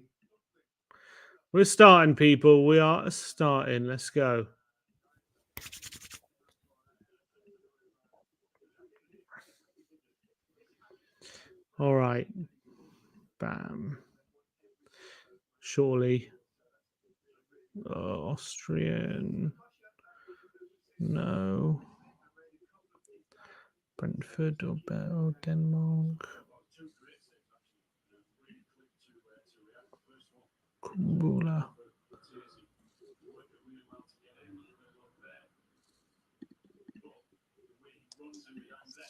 We're starting, people. We are starting. Let's go. All right. Bam. Surely. Austrian. No. Brentford or Denmark. Kumbula.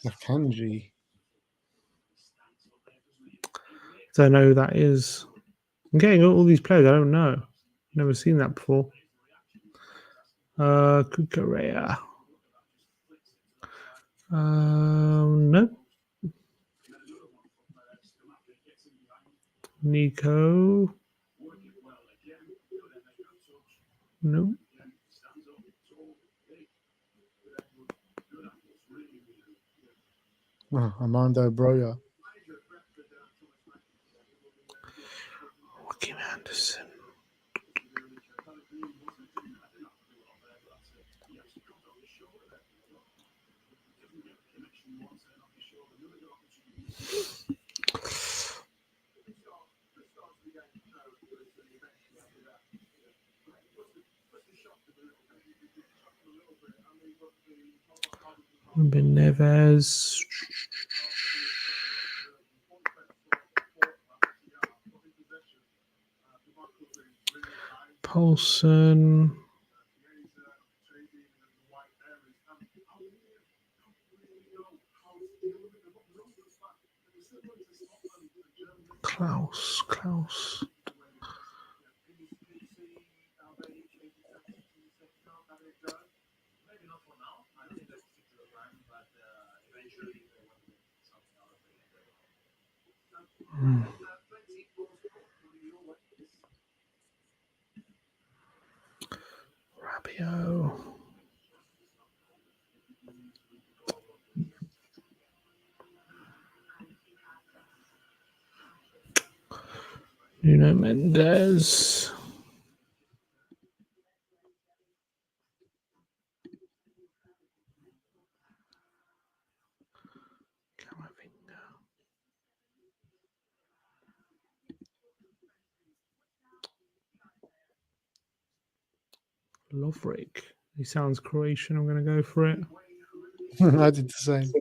Akanji. Don't know who that is. I'm getting all these players I don't know. Never seen that before. Kukurea. No. Nico. No. Oh, Armando Broja. Joachim Anderson. Ruben Neves. Paulson. Klaus. Rabio. Nuno Mendes. Lovric. He sounds Croatian. I'm going to go for it. I did the same.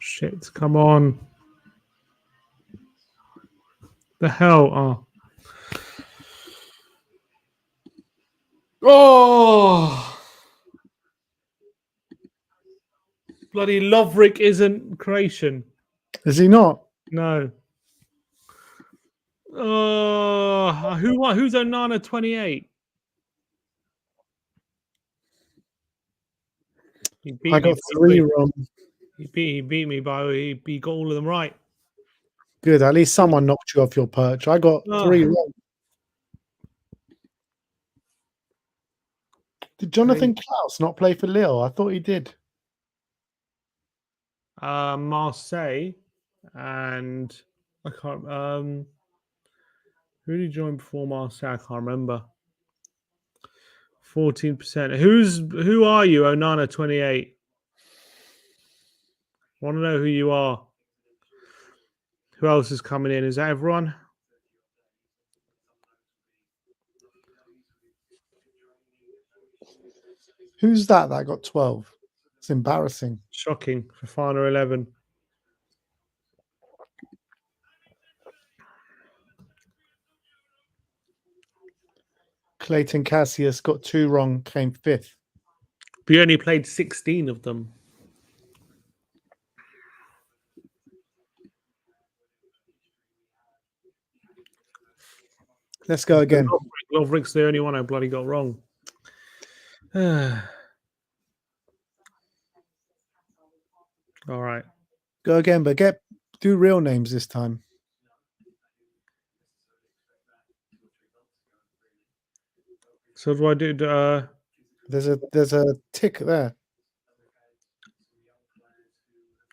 Shit, come on. The hell? Oh! Bloody Lovric isn't Croatian. Is he not? No. Oh, who's Onana 28? He I beat me. got 3 wrong. He beat me by he got all of them right. Good. At least someone knocked you off your perch. I got 3 wrong. Did Jonathan Klaus not play for Lille? I thought he did. Marseille, and I can't. Who did he join before Marseille? I can't remember. 14%. Who are you, Onana 28? Want to know who you are? Who else is coming in? Is that everyone? Who's that got 12? It's embarrassing. Shocking for final 11. Clayton Cassius got 2 wrong, came 5th. But you only played 16 of them. Let's go again. Lovrik's the only one I bloody got wrong. All right. Go again, but do real names this time. So do I do? There's a tick there.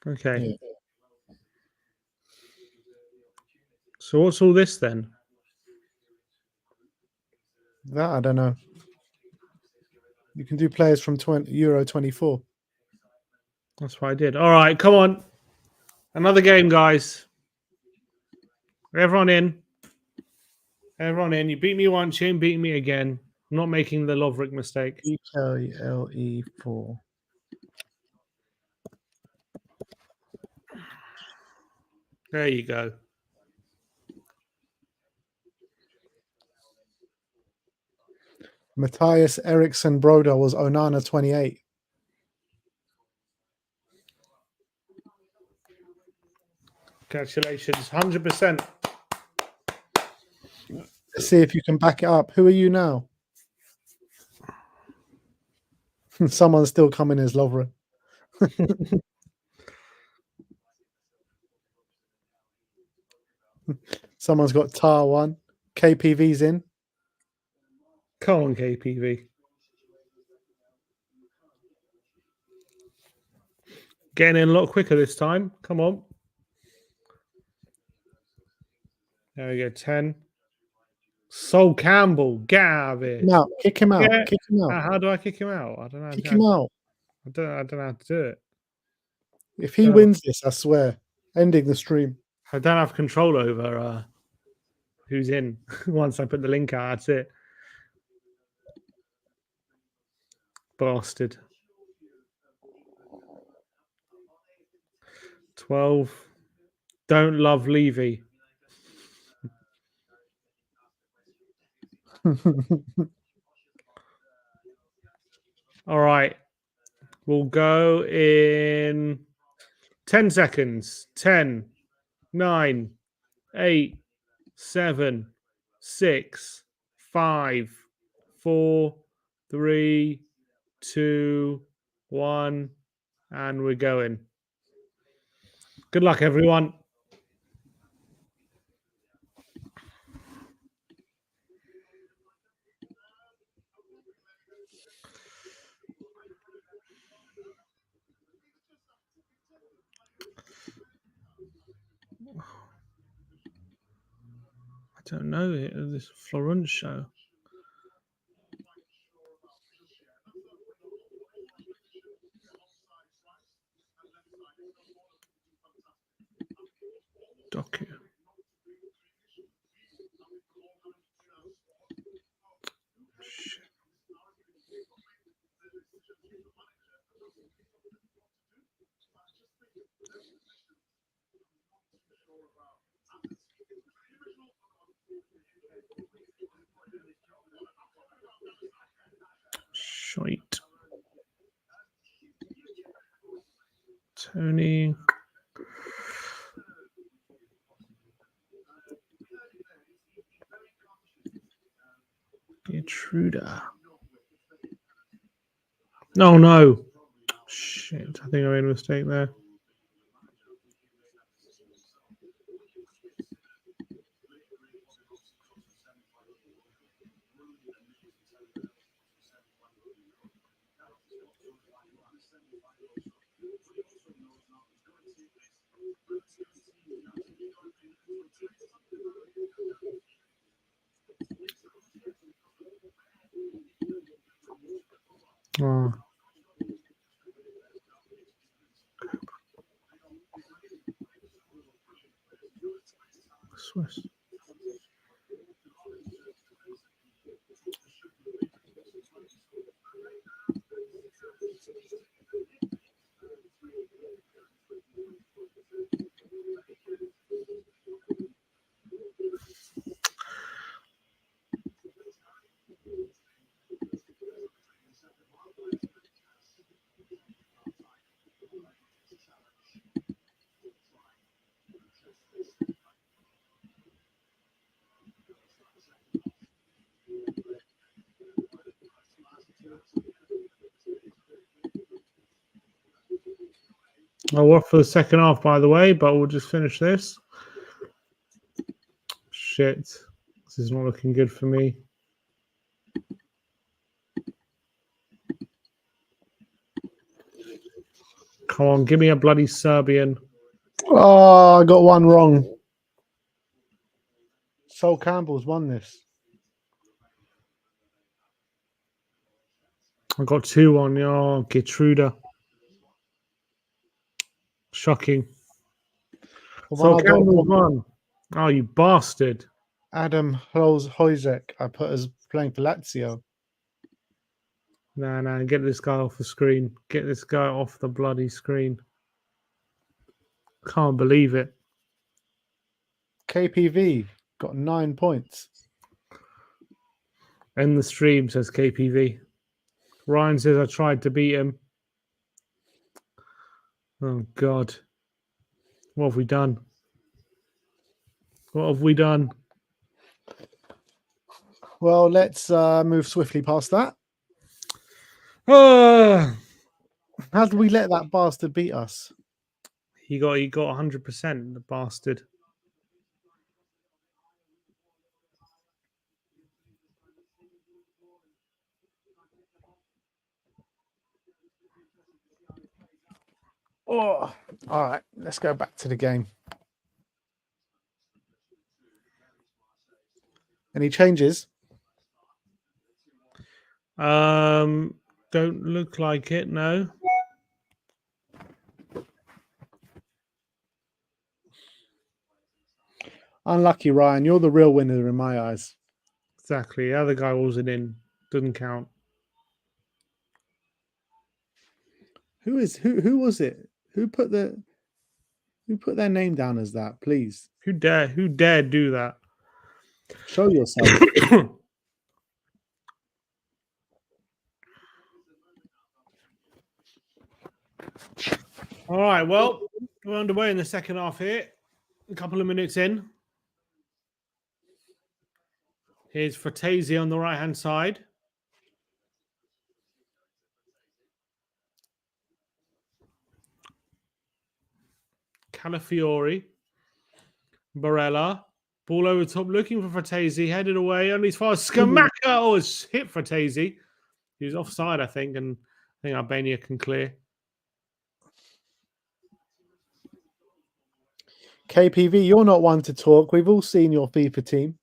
Okay. Yeah. So what's all this then? That I don't know. You can do players from Euro 24. That's what I did. All right, come on. Another game, guys. Everyone in. Everyone in. You beat me once, you ain't beating me again. I'm not making the Lovric mistake. EKLE4. There you go. Matthias Eriksson Broda was Onana 28. Congratulations, 100%. Let's see if you can back it up. Who are you now? Someone's still coming as Lovren. Someone's got Tar 1. KPV's in. Come on, KPV. Getting in a lot quicker this time. Come on. There we go. 10. Sol Campbell. Get out of here. No, kick him out. Yeah. Kick him out. How do I kick him out? I don't know. Kick him out. I don't know how to do it. If he wins this, I swear, ending the stream. I don't have control over who's in. Once I put the link out, that's it. Bastard. 12. Don't love Levy. All right. We'll go in 10 seconds. 10, 9, 8, 7, 6, 5, 4, 3, 2, 1. And we're going. Good luck, everyone. I don't know this Florence show. Docu. Shit. Shite. Tony. Intruder. No. Shit, I think I made a mistake there. Oh. Swiss. I'll work for the second half, by the way, but we'll just finish this. Shit. This is not looking good for me. Come on, give me a bloody Serbian. Oh, I got one wrong. Sol Campbell's won this. I got 2-1. Oh, Gertruda. Shocking. So Campbell's won. Oh, you bastard. Adam Hojsek, I put as playing for Lazio. Nah, get this guy off the screen. Get this guy off the bloody screen. Can't believe it. KPV got 9 points. End the stream, says KPV. Ryan says I tried to beat him. Oh, God. What have we done? What have we done? Well, let's move swiftly past that. How did we let that bastard beat us? He got 100%, the bastard. Oh, all right. Let's go back to the game. Any changes? Don't look like it, no. Unlucky, Ryan. You're the real winner in my eyes. Exactly. The other guy wasn't in. Doesn't count. Who was it? Who put their name down as that, please? Who dare do that? Show yourself. All right, well, we're underway in the second half here. A couple of minutes in. Here's Fratesi on the right-hand side. Calafiori. Barella. Ball over top, looking for Fratesi. Headed away, only as far as Scamacca. Oh, it's hit Fratesi. He was offside, I think, and I think Albania can clear. KPV, you're not one to talk. We've all seen your FIFA team.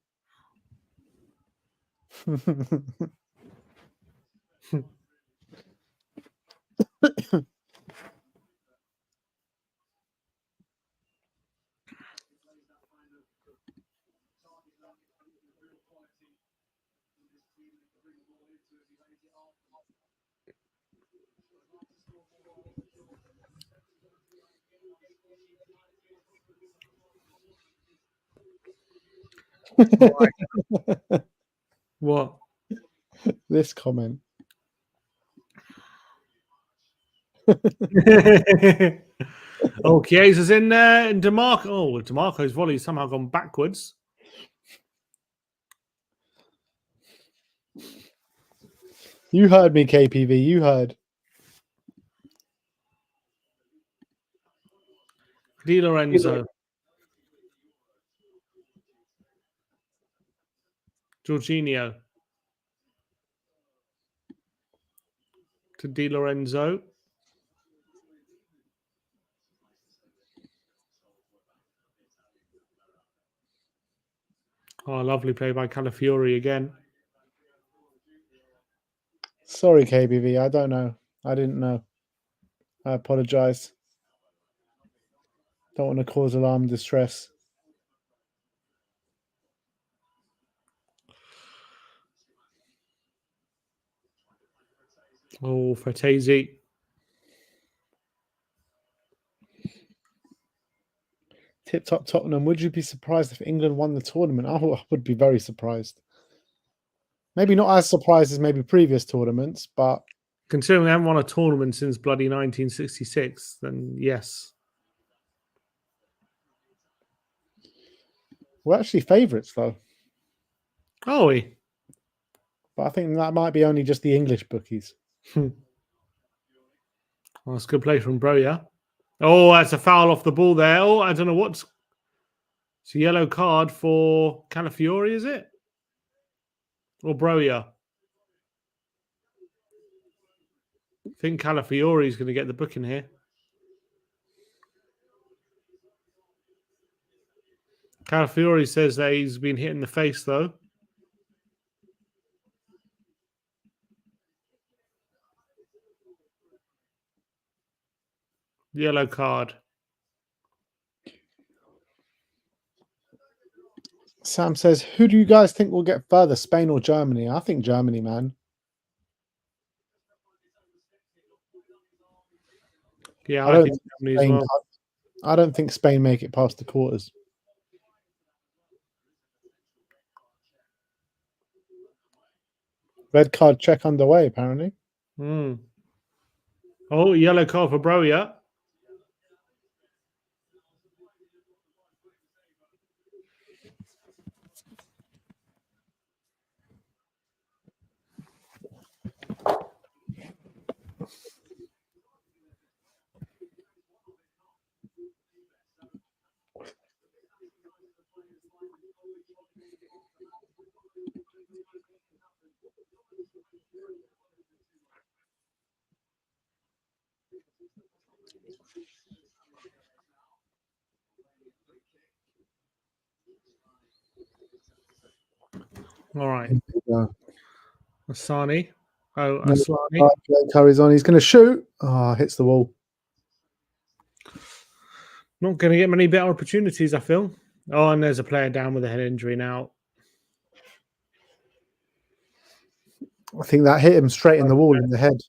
What? This comment. Oh, Chiesa's in there, and DeMarco. Oh, DeMarco's volley somehow gone backwards. You heard me, KPV. You heard. Di Lorenzo. Jorginho. To Di Lorenzo. Oh, lovely play by Calafiori again. Sorry, KBV. I don't know. I didn't know. I apologize. Don't want to cause alarm and distress. Oh, Fratesi. Tip top Tottenham. Would you be surprised if England won the tournament? I would be very surprised. Maybe not as surprised as maybe previous tournaments, but considering they haven't won a tournament since bloody 1966, then yes. We're actually favourites though. Are we? But I think that might be only just the English bookies. Well, that's a good play from Broja. Oh, that's a foul off the ball there. Oh, I don't know what's... It's a yellow card for Calafiori, is it? Or Broja? I think Calafiori is going to get the booking here. Calafiori says that he's been hit in the face, though. Yellow card. Sam says, who do you guys think will get further, Spain or Germany? I think Germany, man. Yeah, I think Germany as well. I don't think Spain make it past the quarters. Red card check underway, apparently. Oh, yellow card for Broja. All right. Asani. Oh, Aslani. Curry's on. He's going to shoot. Oh, hits the wall. Not going to get many better opportunities, I feel. Oh, and there's a player down with a head injury now. I think that hit him straight in the wall in the head.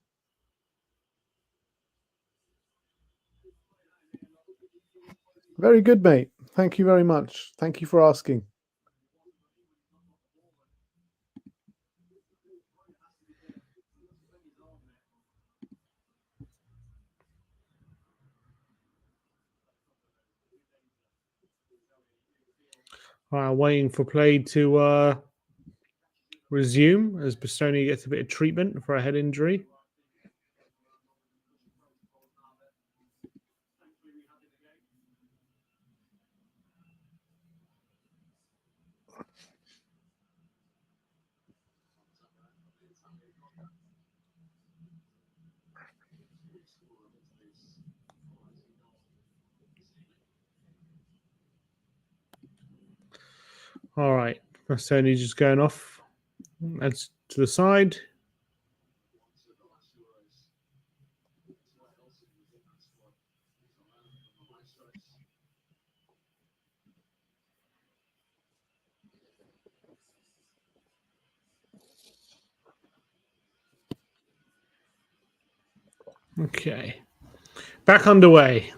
Very good, mate. Thank you very much. Thank you for asking. Waiting for play to resume as Bastoni gets a bit of treatment for a head injury. All right, Bastoni just going off. That's to the side. Okay. Back underway.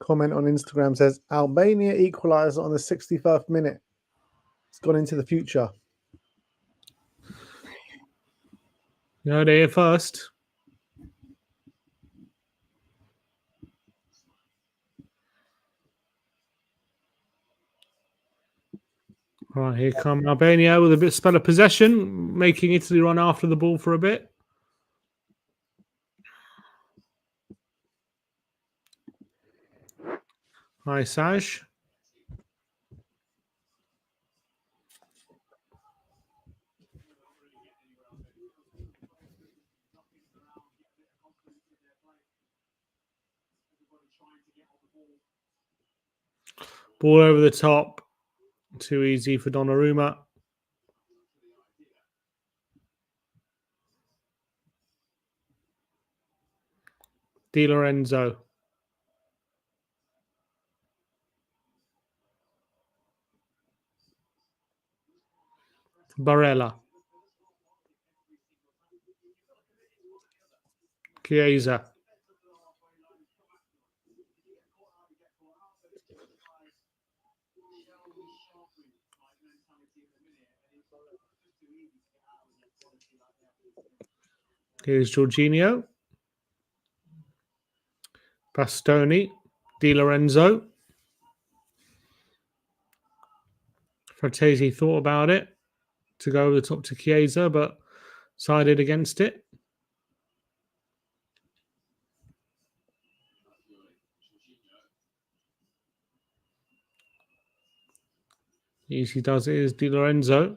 Comment on Instagram says Albania equalised on the 61st minute. It's gone into the future. You heard it here first. All right, here come Albania with a bit of spell of possession, making Italy run after the ball for a bit. Hi, Saj. Ball over the top. Too easy for Donnarumma. Di Lorenzo. Barella. Chiesa. Here's Jorginho. Bastoni. Di Lorenzo. Fratesi thought about it to go over the top to Chiesa, but sided against it. Easy does it is Di Lorenzo.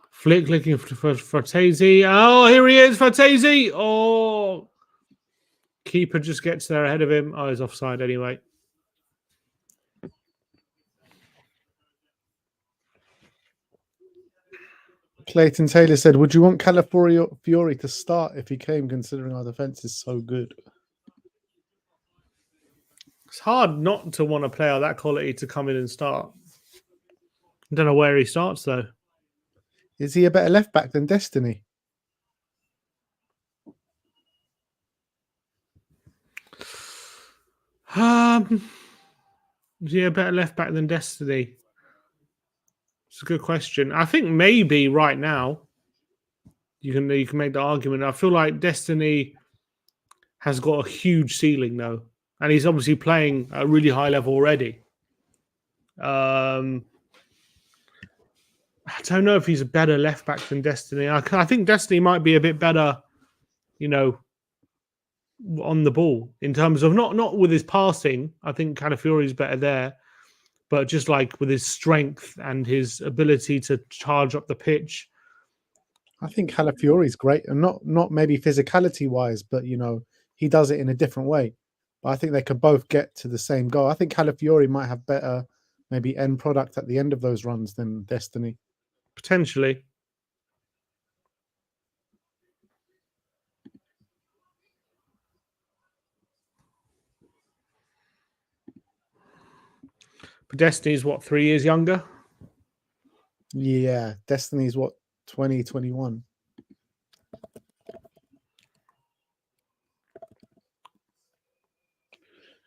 Flick looking for Fratesi. Oh, here he is, Fratesi. Oh, keeper just gets there ahead of him. Oh, he's offside anyway. Clayton Taylor said, would you want Calafiori to start if he came, considering our defense is so good? It's hard not to want a player of that quality to come in and start. I don't know where he starts, though. Is he a better left back than Destiny? Is he a better left back than Destiny? It's a good question. I think maybe right now you can make the argument. I feel like Destiny has got a huge ceiling though, and he's obviously playing at a really high level already. I don't know if he's a better left back than Destiny. I think Destiny might be a bit better, on the ball in terms of not with his passing. I think Calafiori is better there, but just like with his strength and his ability to charge up the pitch. I think Calafiori is great, and not maybe physicality wise, but he does it in a different way. But I think they could both get to the same goal. I think Calafiori might have better maybe end product at the end of those runs than Destiny. Potentially. But Destiny's what, 3 years younger? Yeah, Destiny's what, 2021.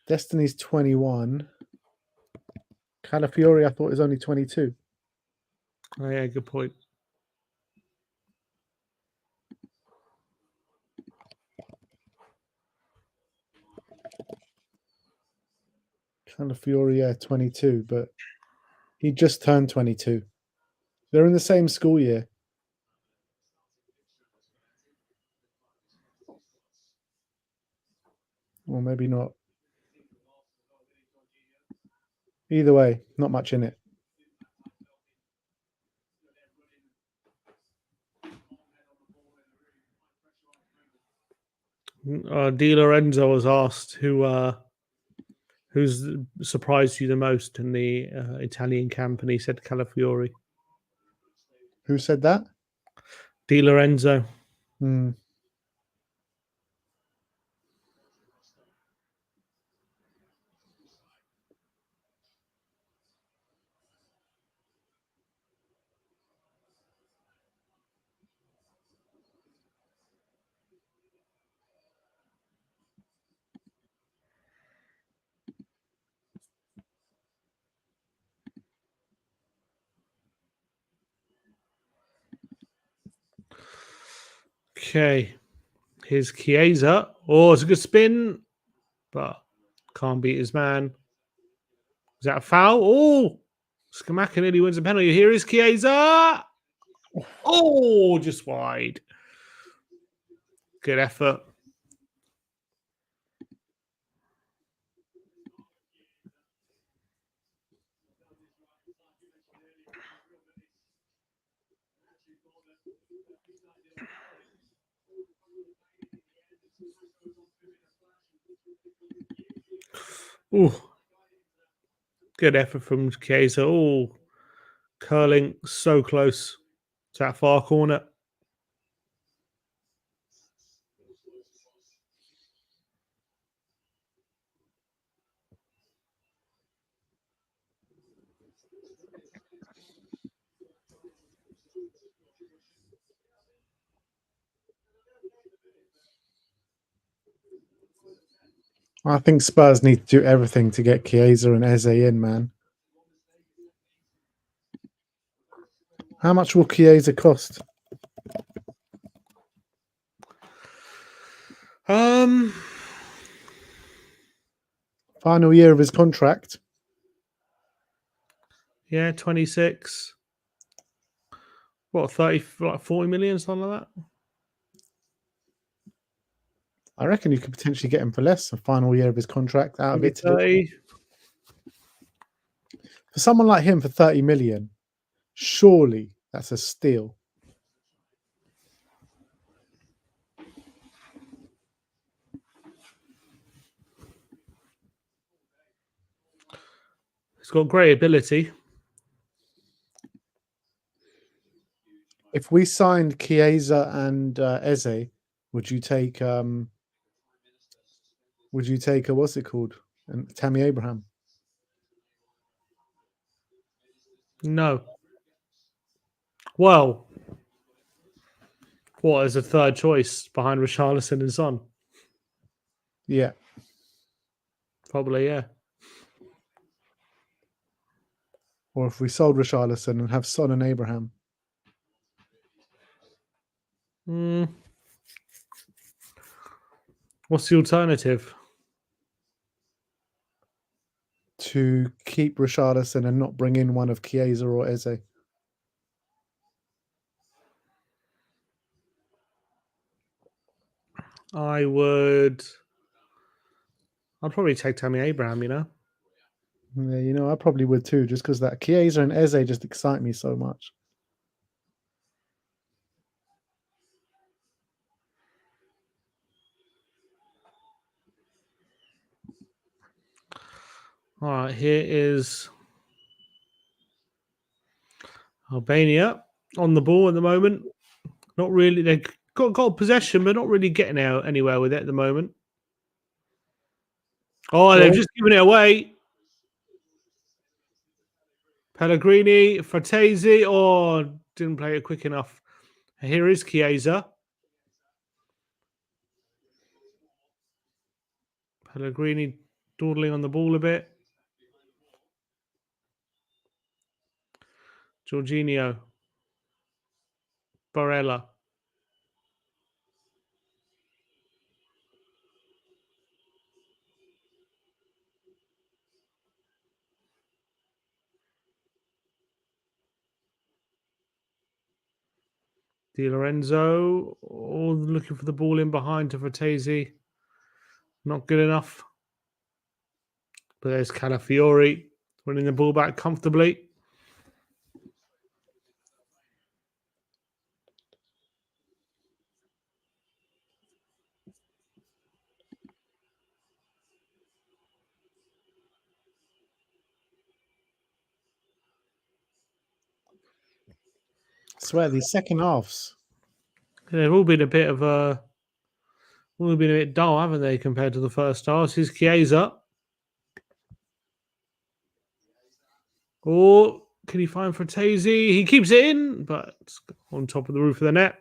Destiny's 21. Calafiori, I thought, is only 22. Oh, yeah, good point. Calafiori, yeah, 22, but he just turned 22. They're in the same school year. Or maybe not. Either way, not much in it. Di Lorenzo was asked who's surprised you the most in the Italian camp, and he said Calafiori. Who said that? Di Lorenzo. Okay. Here's Chiesa. Oh, it's a good spin, but can't beat his man. Is that a foul? Oh, Skamaka nearly wins a penalty. Here is Chiesa. Oh, just wide. Good effort. Ooh. Good effort from Chiesa. Oh, curling so close to that far corner. I think Spurs need to do everything to get Chiesa and Eze in, man. How much will Chiesa cost? Final year of his contract. Yeah, 26. What, 30, like 40 million, something like that? I reckon you could potentially get him for less. A final year of his contract out of Maybe Italy. 30. For someone like him for 30 million, surely that's a steal. He's got great ability. If we signed Chiesa and Eze, would you take what's it called? And Tammy Abraham? No. Well, what as a third choice behind Richarlison and Son? Yeah. Probably, yeah. Or if we sold Richarlison and have Son and Abraham. What's the alternative? To keep Richarlison and not bring in one of Chiesa or Eze. I'd probably take Tammy Abraham, you know? Yeah, I probably would too, just because that Chiesa and Eze just excite me so much. All right, here is Albania on the ball at the moment. Not really. They've got possession, but not really getting out anywhere with it at the moment. Oh, they've just given it away. Pellegrini, Fratesi, didn't play it quick enough. Here is Chiesa. Pellegrini dawdling on the ball a bit. Jorginho. Barella. Di Lorenzo, looking for the ball in behind to Fratesi. Not good enough. But there's Calafiori winning the ball back comfortably. I swear, these second halves. They've all been a bit dull, haven't they, compared to the first half? Here's Chiesa. Or can he find Fratesi? He keeps it in, but on top of the roof of the net.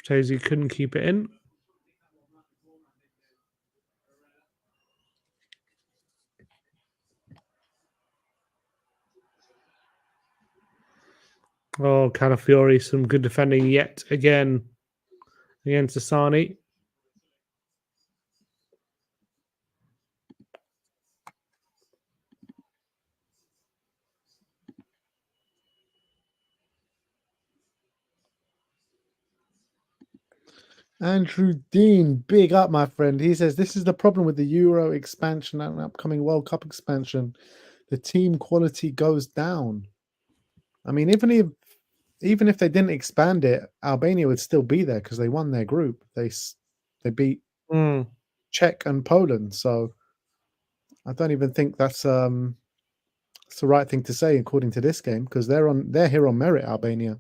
Daisy couldn't keep it in. Oh, Calafiori, some good defending yet again against Asani. Andrew Dean, big up, my friend. He says this is the problem with the Euro expansion and upcoming World Cup expansion. The team quality goes down. I mean, even if they didn't expand it, Albania would still be there because they won their group. They beat Czech and Poland. So I don't even think that's the right thing to say according to this game because they're here on merit, Albania.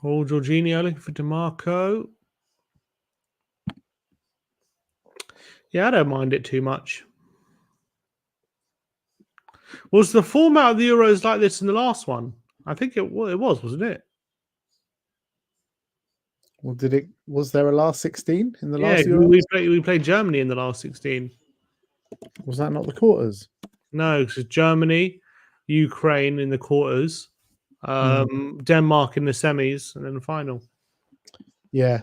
Oh, Jorginho looking for DeMarco. Yeah, I don't mind it too much. Was the format of the Euros like this in the last one? I think it was, wasn't it? Well, was there a last 16 in the Yeah, last Euros? we played Germany in the last 16. Was that not the quarters? No, because Germany, Ukraine in the quarters, Denmark in the semis, and then the final. Yeah.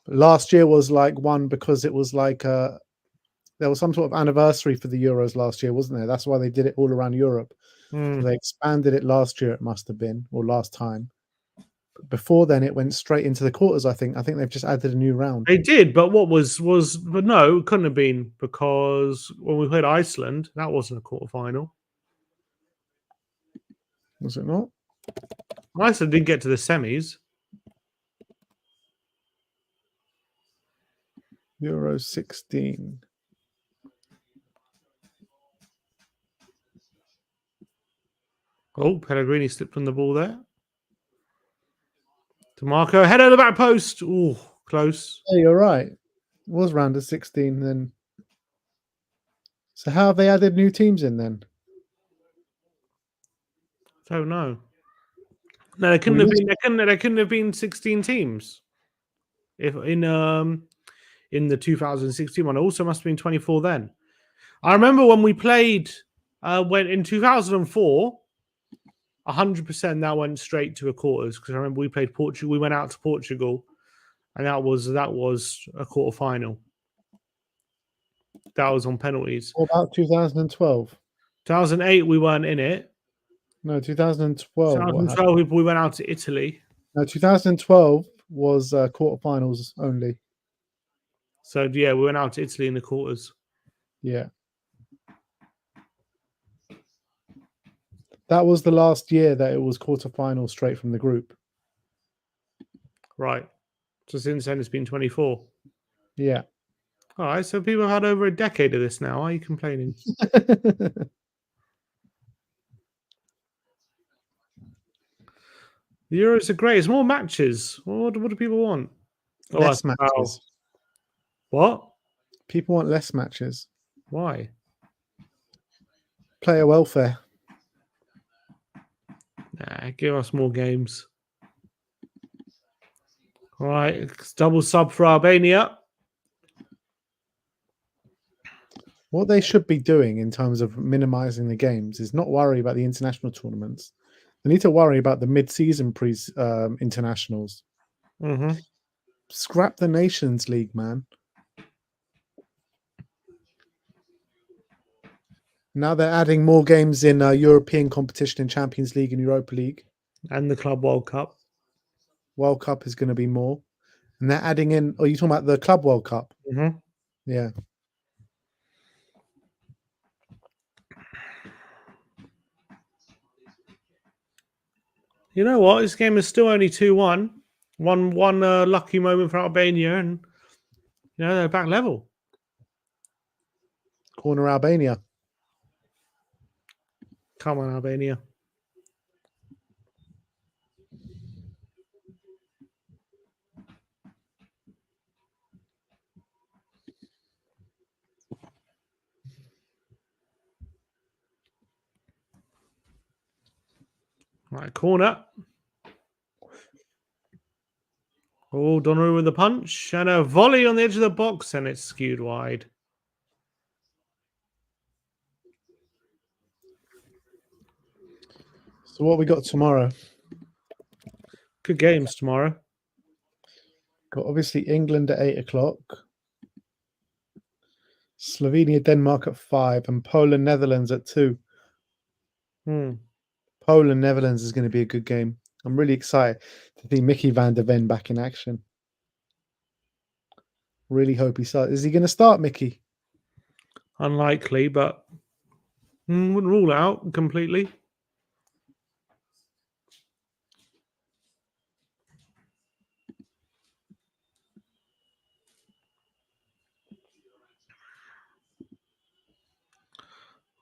But last year was like one because it was like there was some sort of anniversary for the Euros last year, wasn't there? That's why they did it all around Europe. So they expanded it last year, it must have been, or last time. But before then, it went straight into the quarters, I think. I think they've just added a new round. They did, but but no, it couldn't have been because when we played Iceland, that wasn't a quarterfinal. Was it not? Iceland didn't get to the semis. Euro 16. Oh, Pellegrini slipped on the ball there. DeMarco, head of the back post. Oh, close. Yeah, you're right. It was round of 16 then. So how have they added new teams in then? Don't know. No, they couldn't have been. They couldn't have been 16 teams. If in the 2016 one, it also must have been 24 then. I remember when we played when in 2004, 100% that went straight to a quarters because I remember we played Portugal. We went out to Portugal, and that was a quarter final. That was on penalties. What about 2012? 2008, we weren't in it. No, 2012. 2012, we went out to Italy. No, 2012 was quarterfinals only. So yeah, we went out to Italy in the quarters. Yeah. That was the last year that it was quarterfinals straight from the group. Right. So since then, it's been 24. Yeah. All right. So people have had over a decade of this now. Why are you complaining? The Euros are great. It's more matches. What do people want? Less matches. What? People want less matches. Why? Player welfare. Nah, give us more games. All right. It's double sub for Albania. What they should be doing in terms of minimizing the games is not worry about the international tournaments. They need to worry about the mid-season internationals. Mm-hmm. Scrap the Nations League, man. Now they're adding more games in European competition in Champions League and Europa League. And the Club World Cup. World Cup is going to be more. And they're adding in... Are you talking about the Club World Cup? Mm-hmm. Yeah. You know what? This game is still only 2-1. One lucky moment for Albania, and they're back level. Corner Albania. Come on, Albania. Right, corner. Oh, Donnarumma with the punch and a volley on the edge of the box, and it's skewed wide. So what we got tomorrow? Good games tomorrow. Got obviously England at 8 o'clock, Slovenia, Denmark at 5, and Poland, Netherlands at 2. Poland, Netherlands is going to be a good game. I'm really excited to see Mickey van der Ven back in action. Really hope he starts. Is he going to start, Mickey? Unlikely, but wouldn't rule out completely.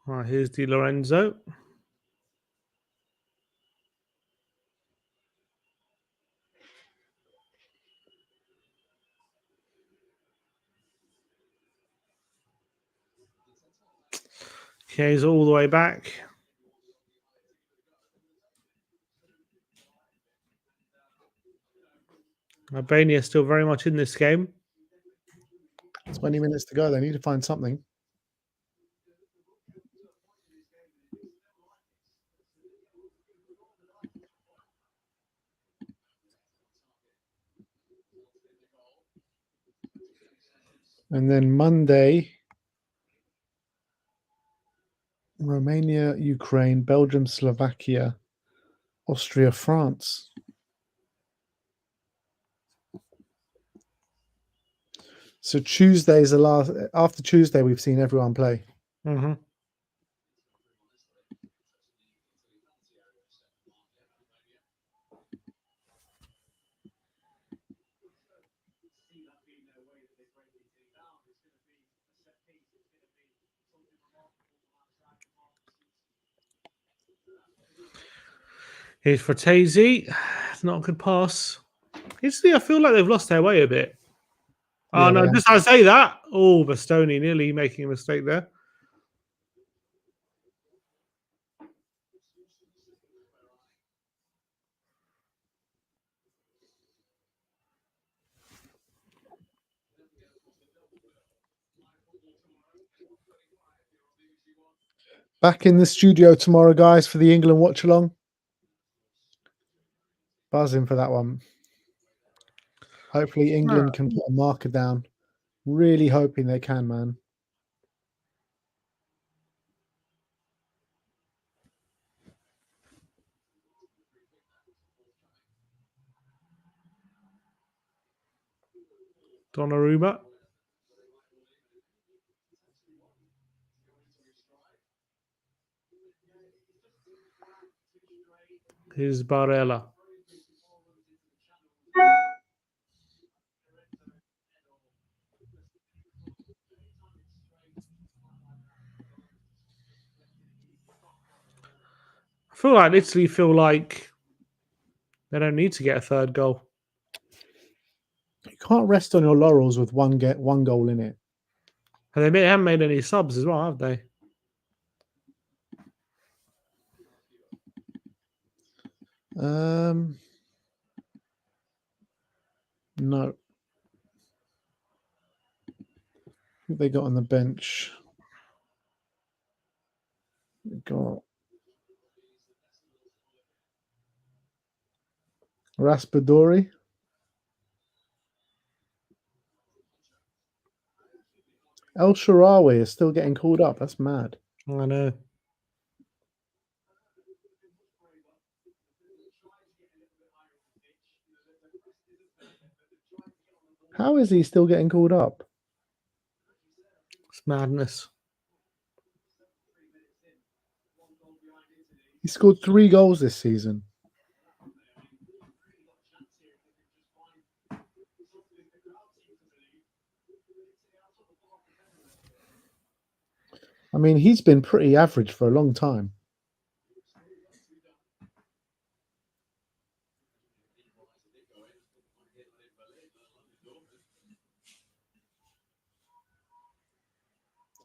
Right, here's Di Lorenzo. Okay, he's all the way back. Albania is still very much in this game. 20 minutes to go. They need to find something. And then Monday, Romania, Ukraine, Belgium, Slovakia, Austria, France. So Tuesday is the last. After Tuesday, we've seen everyone play. Mm-hmm. Here's Fratesi. Not a good pass. Italy, I feel like they've lost their way a bit. Oh, Yeah, no, they just I say that. Oh, Bastoni nearly making a mistake there. Back in the studio tomorrow, guys, for the England watch along. Buzzing for that one. Hopefully, England can put a marker down. Really hoping they can, man. Donnarumma. Here's Barella. I feel like Italy feel like they don't need to get a third goal. You can't rest on your laurels with one goal in it. And they haven't made any subs as well, have they? No. Who they got on the bench? They got Raspadori. El Shaarawy is still getting called up. That's mad. I know. How is he still getting called up? It's madness. He scored 3 goals this season. I mean, he's been pretty average for a long time.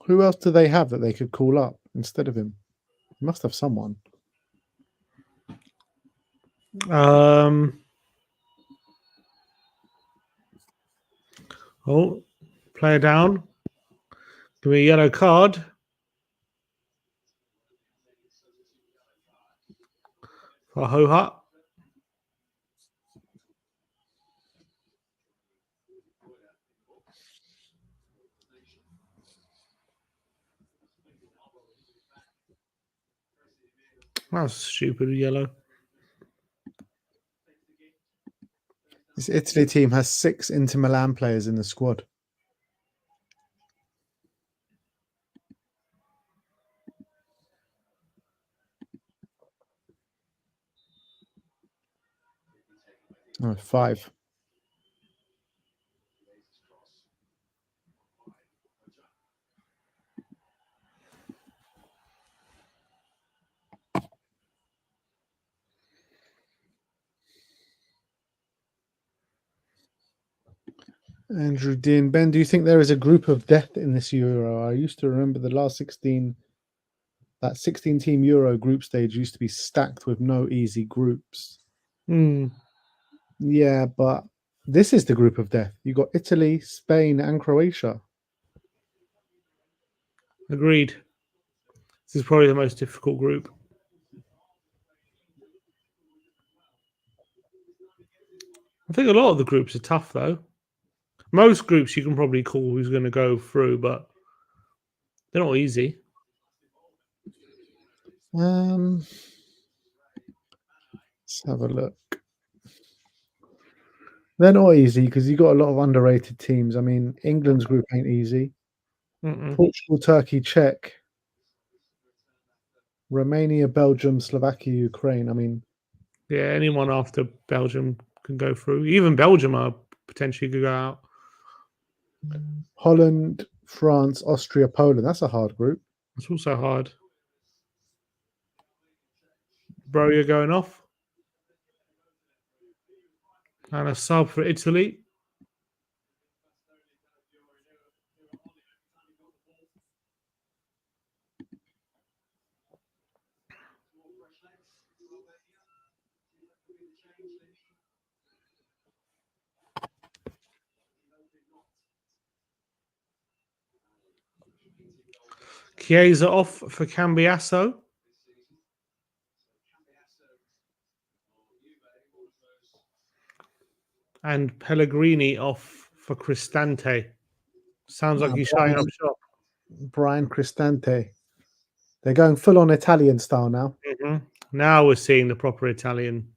Who else do they have that they could call up instead of him? They must have someone. Oh, player down. Give me a yellow card. For Ho-Ha. That's stupid yellow. This Italy team has 6 Inter Milan players in the squad. Oh, 5. Andrew Dean, Ben, do you think there is a group of death in this Euro? I used to remember the last 16, that 16 team Euro group stage used to be stacked with no easy groups. Yeah, but this is the group of death. You got Italy, Spain, and Croatia. Agreed. This is probably the most difficult group. I think a lot of the groups are tough, though. Most groups you can probably call who's going to go through, but they're not easy. Let's have a look. They're not easy because you got a lot of underrated teams. I mean, England's group ain't easy. Portugal, Turkey, Czech, Romania, Belgium, Slovakia, Ukraine. I mean, yeah, anyone after Belgium can go through. Even Belgium are potentially could go out. Holland, France, Austria, Poland. That's a hard group. It's also hard. Bro, you're going off. And a sub for Italy. Chiesa off for Cambiasso. And Pellegrini off for Cristante. Sounds like he's shutting up shop. Brian Cristante. They're going full on Italian style now. Now we're seeing the proper Italian.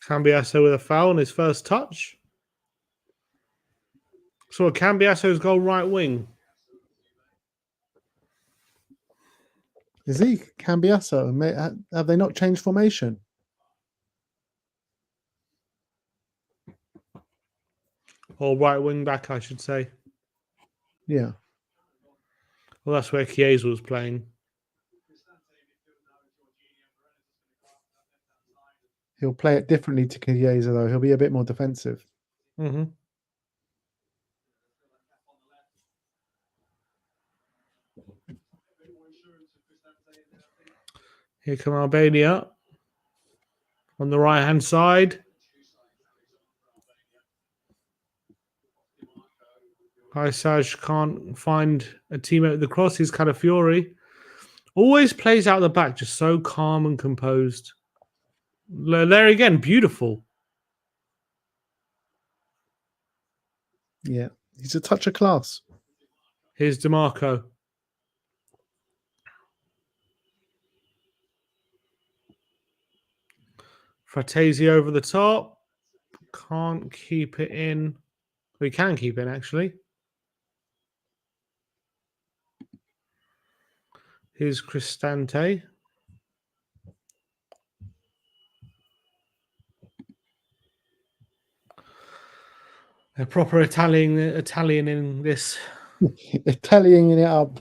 Cambiasso with a foul on his first touch. So Cambiasso's goal right wing. Is he Cambiasso? Have they not changed formation? Or right wing back, I should say. Yeah. Well, that's where Chiesa was playing. He'll play it differently to Chiesa, though. He'll be a bit more defensive. Here come Albania on the right-hand side. Isaj can't find a teammate with the cross. He's Calafiori. Always plays out the back, just so calm and composed. There again, beautiful. Yeah, he's a touch of class. Here's DeMarco. Fratesi over the top. Can't keep it in. We can keep it, actually. Here's Cristante. A proper Italian in this. Italianing it up.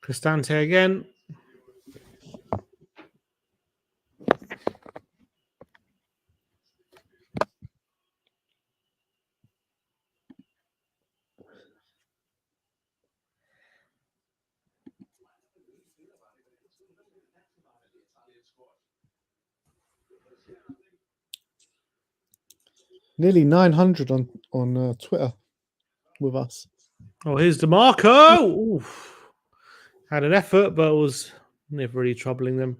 Cristante again. Nearly 900 on Twitter with us. Oh, here's DeMarco. Oof. Had an effort, but was never really troubling them.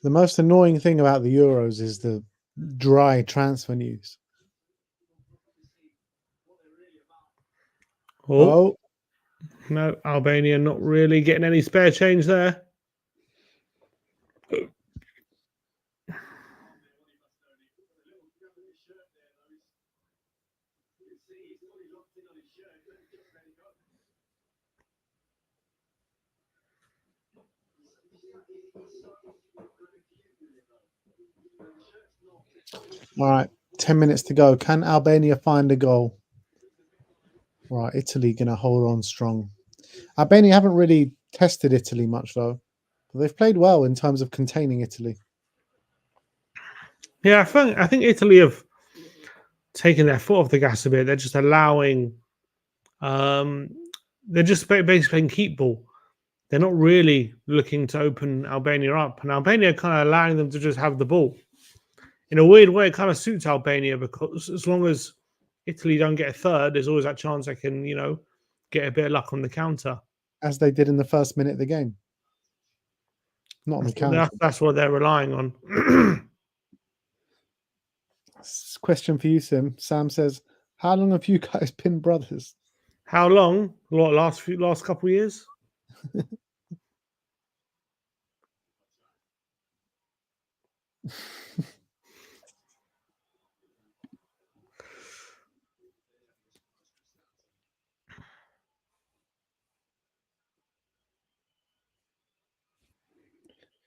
The most annoying thing about the Euros is the dry transfer news. Oh, no, Albania not really getting any spare change there. All right, 10 minutes to go. Can Albania find a goal? Right, Italy going to hold on strong. Albania haven't really tested Italy much, though. But they've played well in terms of containing Italy. Yeah, I think Italy have taken their foot off the gas a bit. They're just allowing, they're just basically playing keep ball. They're not really looking to open Albania up, and Albania kind of allowing them to just have the ball. In a weird way, it kind of suits Albania because as long as Italy don't get a third, there's always that chance they can, get a bit of luck on the counter. As they did in the first minute of the game. Not on the counter. That's what they're relying on. Question for you, Sim. Sam says, how long have you guys been brothers? How long? What, last couple of years?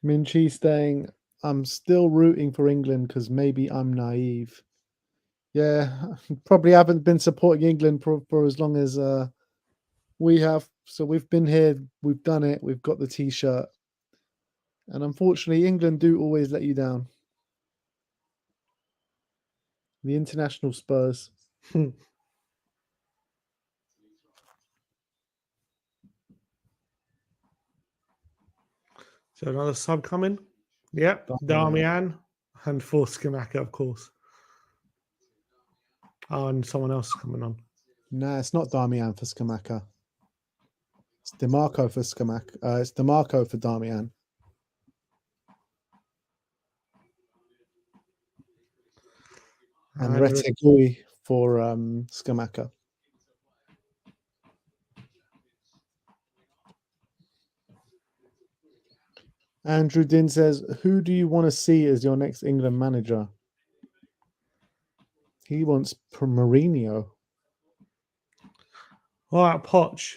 Minchi saying, I'm still rooting for England because maybe I'm naive. Yeah, probably haven't been supporting England for as long as we have. So we've been here, we've done it, we've got the T-shirt. And unfortunately, England do always let you down. The international Spurs. So another sub coming? Yep, Darmian and for Skamaka, of course. Oh, and someone else coming on. Nah, it's not Darmian for Skamaka. It's DeMarco for Skamaka. It's DeMarco for Darmian. And Retegui for Skamaka. Andrew Din says, who do you want to see as your next England manager? He wants Mourinho. All right, Poch.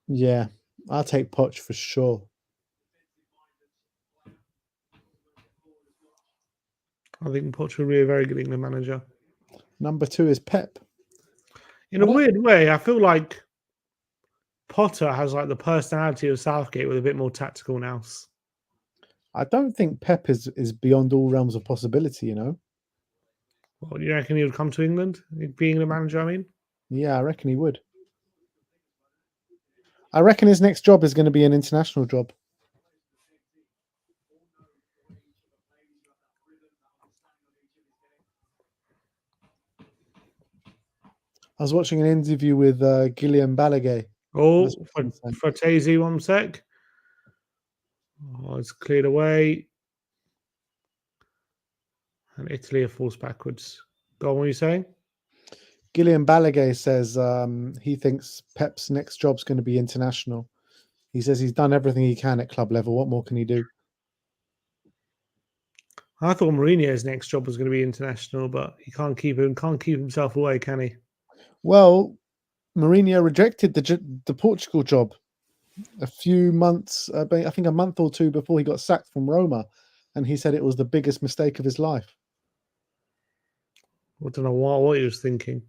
Yeah, I'll take Poch for sure. I think Poch will be a very good England manager. Number 2 is Pep. In a weird way, I feel like Potter has like the personality of Southgate with a bit more tactical nous. I don't think Pep is beyond all realms of possibility, you know. Well, you reckon he would come to England, being the manager, I mean? Yeah, I reckon he would. I reckon his next job is going to be an international job. I was watching an interview with Guillaume Balaguer. Oh, for Tazy 1 sec. Oh, it's cleared away. And Italy are forced backwards. Go on, what are you saying? Guillaume Balaguer says he thinks Pep's next job's going to be international. He says he's done everything he can at club level. What more can he do? I thought Mourinho's next job was going to be international, but he can't keep himself away, can he? Well, Mourinho rejected the Portugal job a few months, I think a month or two before he got sacked from Roma, and he said it was the biggest mistake of his life. I don't know what he was thinking.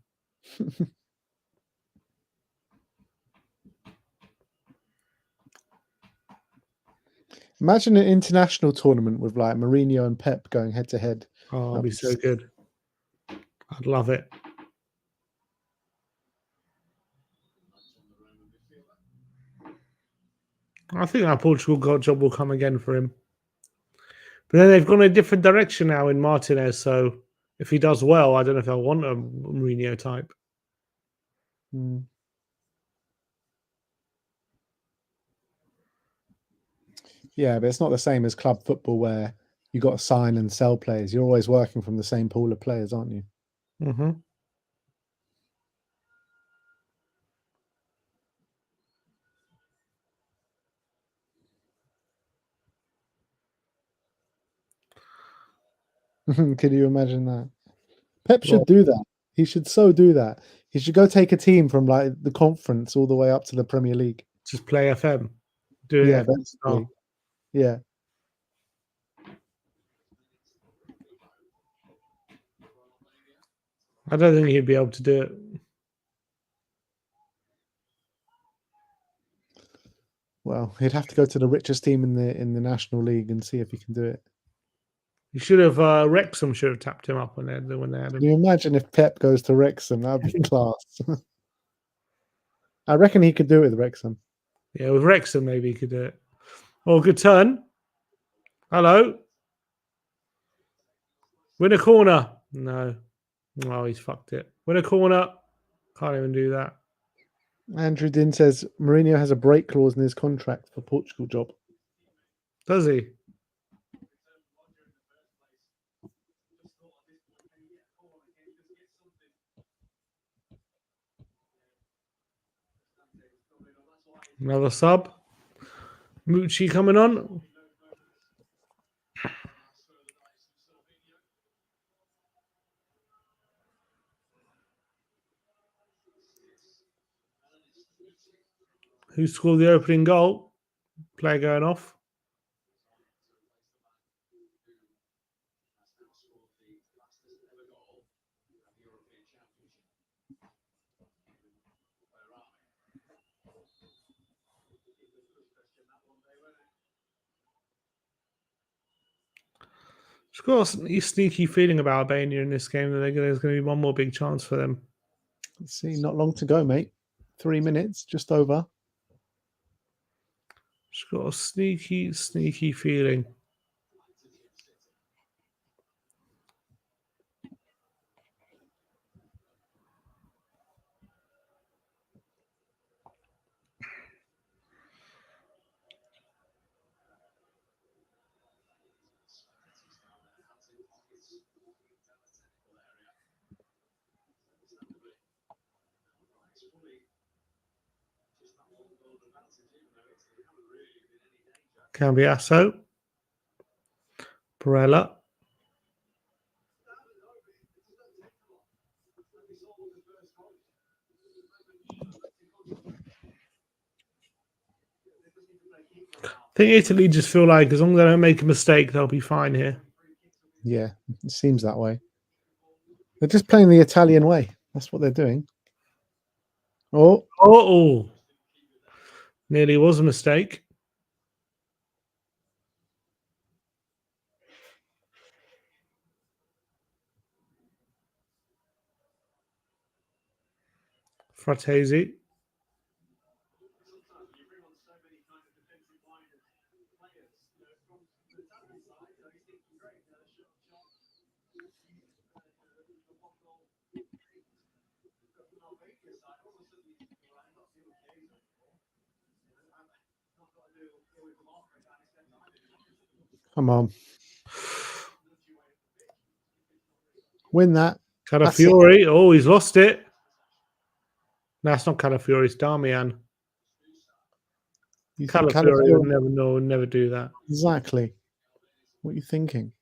Imagine an international tournament with like Mourinho and Pep going head to head. Oh, it'd That'd be be so sick. good. I'd love it. I think our Portugal job will come again for him. But then they've gone a different direction now in Martinez. So if he does well, I don't know if they'll want a Mourinho type. Mm. Yeah, but it's not the same as club football where you got to sign and sell players. You're always working from the same pool of players, aren't you? Mm-hmm. Can you imagine that? Pep Well, should do that. He should so do that. He should go take a team from like the conference all the way up to the Premier League. just play FM. Do it Yeah, FM style. basically. Yeah. I don't think he'd be able to do it. Well, he'd have to go to the richest team in the National League and see if he can do it. He should have Wrexham should have tapped him up when they had Can him. you imagine if Pep goes to Wrexham? That'd be class. I reckon he could do it with Wrexham. Yeah, with Wrexham maybe he could do it. Oh, good turn. Hello. Win a corner. No. Oh, he's fucked it. Win a corner. Can't even do that. Andrew Din says Mourinho has a break clause in his contract for Portugal job. Does he? Another sub. Mucci coming on. Who scored the opening goal? Player going off. Just got a sneaky feeling about Albania in this game that there's going to be one more big chance for them. Let's see, not long to go, mate. 3 minutes, just over. Just got a sneaky feeling. Cambiasso. Barella. I think Italy just feel like as long as they don't make a mistake, they'll be fine here. Yeah, it seems that way. They're just playing the Italian way. That's what they're doing. Oh. Nearly was a mistake. Fratesi. Come on. Win that. Calafiori. Oh, he's lost it. No, it's not Calafiori, it's Darmian. Calafiori would never do that. Exactly. What are you thinking?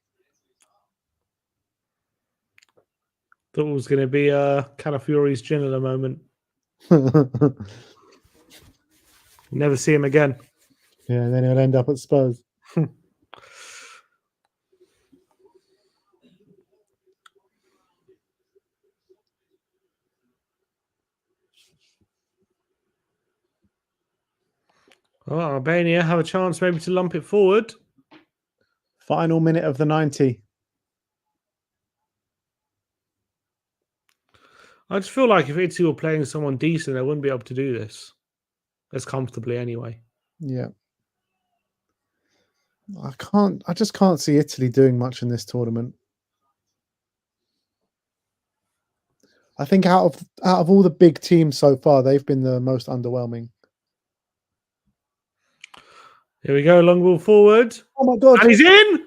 Thought it was going to be Calafiori's gin at a moment. Never see him again. Yeah, and then he'll end up at Spurs. Well, Albania have a chance maybe to lump it forward. Final minute of the 90. I just feel like if Italy were playing someone decent, they wouldn't be able to do this as comfortably anyway. Yeah. I just can't see Italy doing much in this tournament. I think out of all the big teams so far, they've been the most underwhelming. Here we go, long ball forward. Oh my god. And he's in!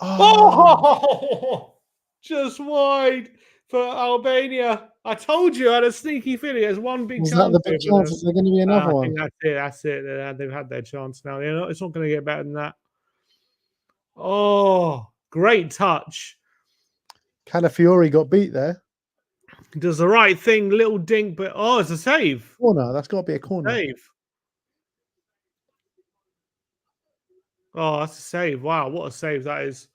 Oh, Oh, just wide for Albania. I told you I had a sneaky feeling. There's one big was that chance the here big for them. chance? Is there going to be another I one? think that's it. That's it. They've had their chance now. It's not going to get better than that. Oh, great touch. Calafiori got beat there. Does the right thing, little dink, but it's a save. Corner. That's got to be a corner. Save. Oh, that's a save. Wow, what a save that is.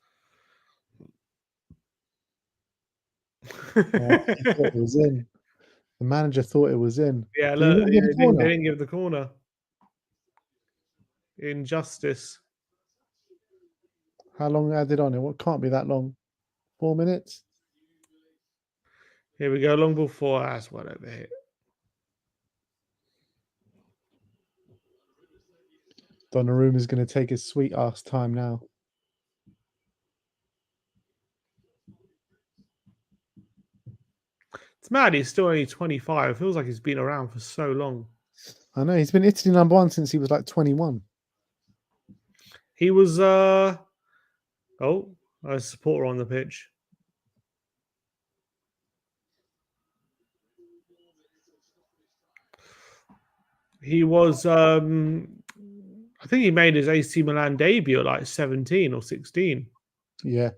Oh, he thought it was in. The manager thought it was in. Yeah, Did he look, not give a they corner? didn't give the corner. Injustice. How long added on it? What can't be that long? 4 minutes? Here we go, long ball 4. That's one over here. Donnarumma's going to take his sweet ass time now. It's mad. He's still only 25. It feels like he's been around for so long. I know he's been Italy #1 since he was like 21. He was a supporter on the pitch. He was I think he made his AC Milan debut at like 17 or 16. Yeah.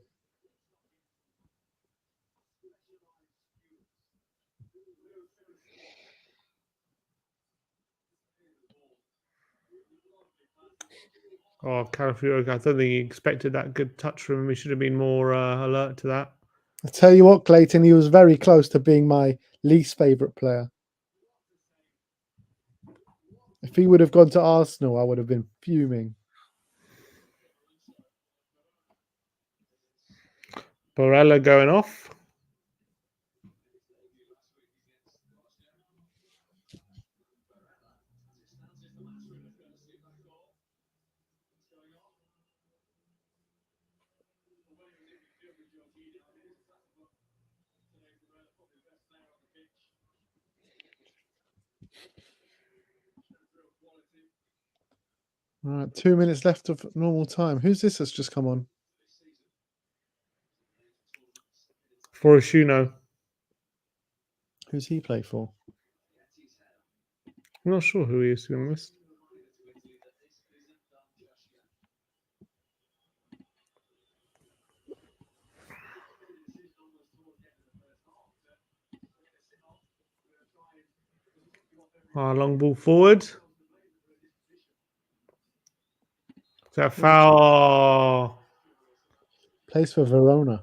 Oh, Calafiori, I don't think he expected that good touch from him. He should have been more alert to that. I tell you what, Clayton, he was very close to being my least favourite player. If he would have gone to Arsenal, I would have been fuming. Barella going off. All right, 2 minutes left of normal time. Who's this that's just come on? Forashuno. Who's he play for? I'm not sure who he is, to be honest. Long ball forward. Is that foul? Plays for Verona.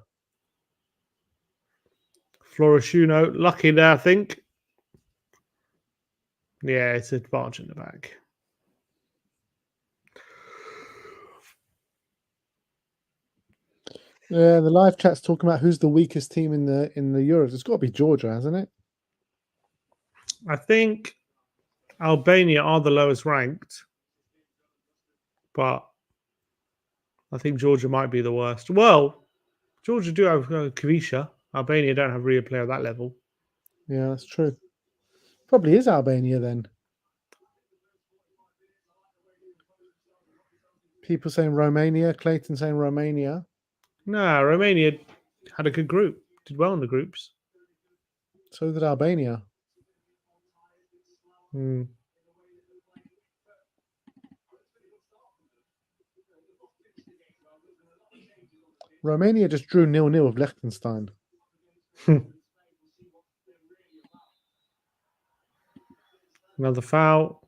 Florashuno. Lucky there, I think. Yeah, it's a barge in the back. Yeah, the live chat's talking about who's the weakest team in the Euros. It's got to be Georgia, hasn't it? I think Albania are the lowest ranked, but I think Georgia might be the worst. Well, Georgia do have Kvisha. Albania don't have a real player at that level. Yeah, that's true. Probably is Albania then. People saying Romania. Clayton saying Romania. No, Romania had a good group. Did well in the groups. So did Albania. Romania just drew 0-0 with Liechtenstein. Another foul.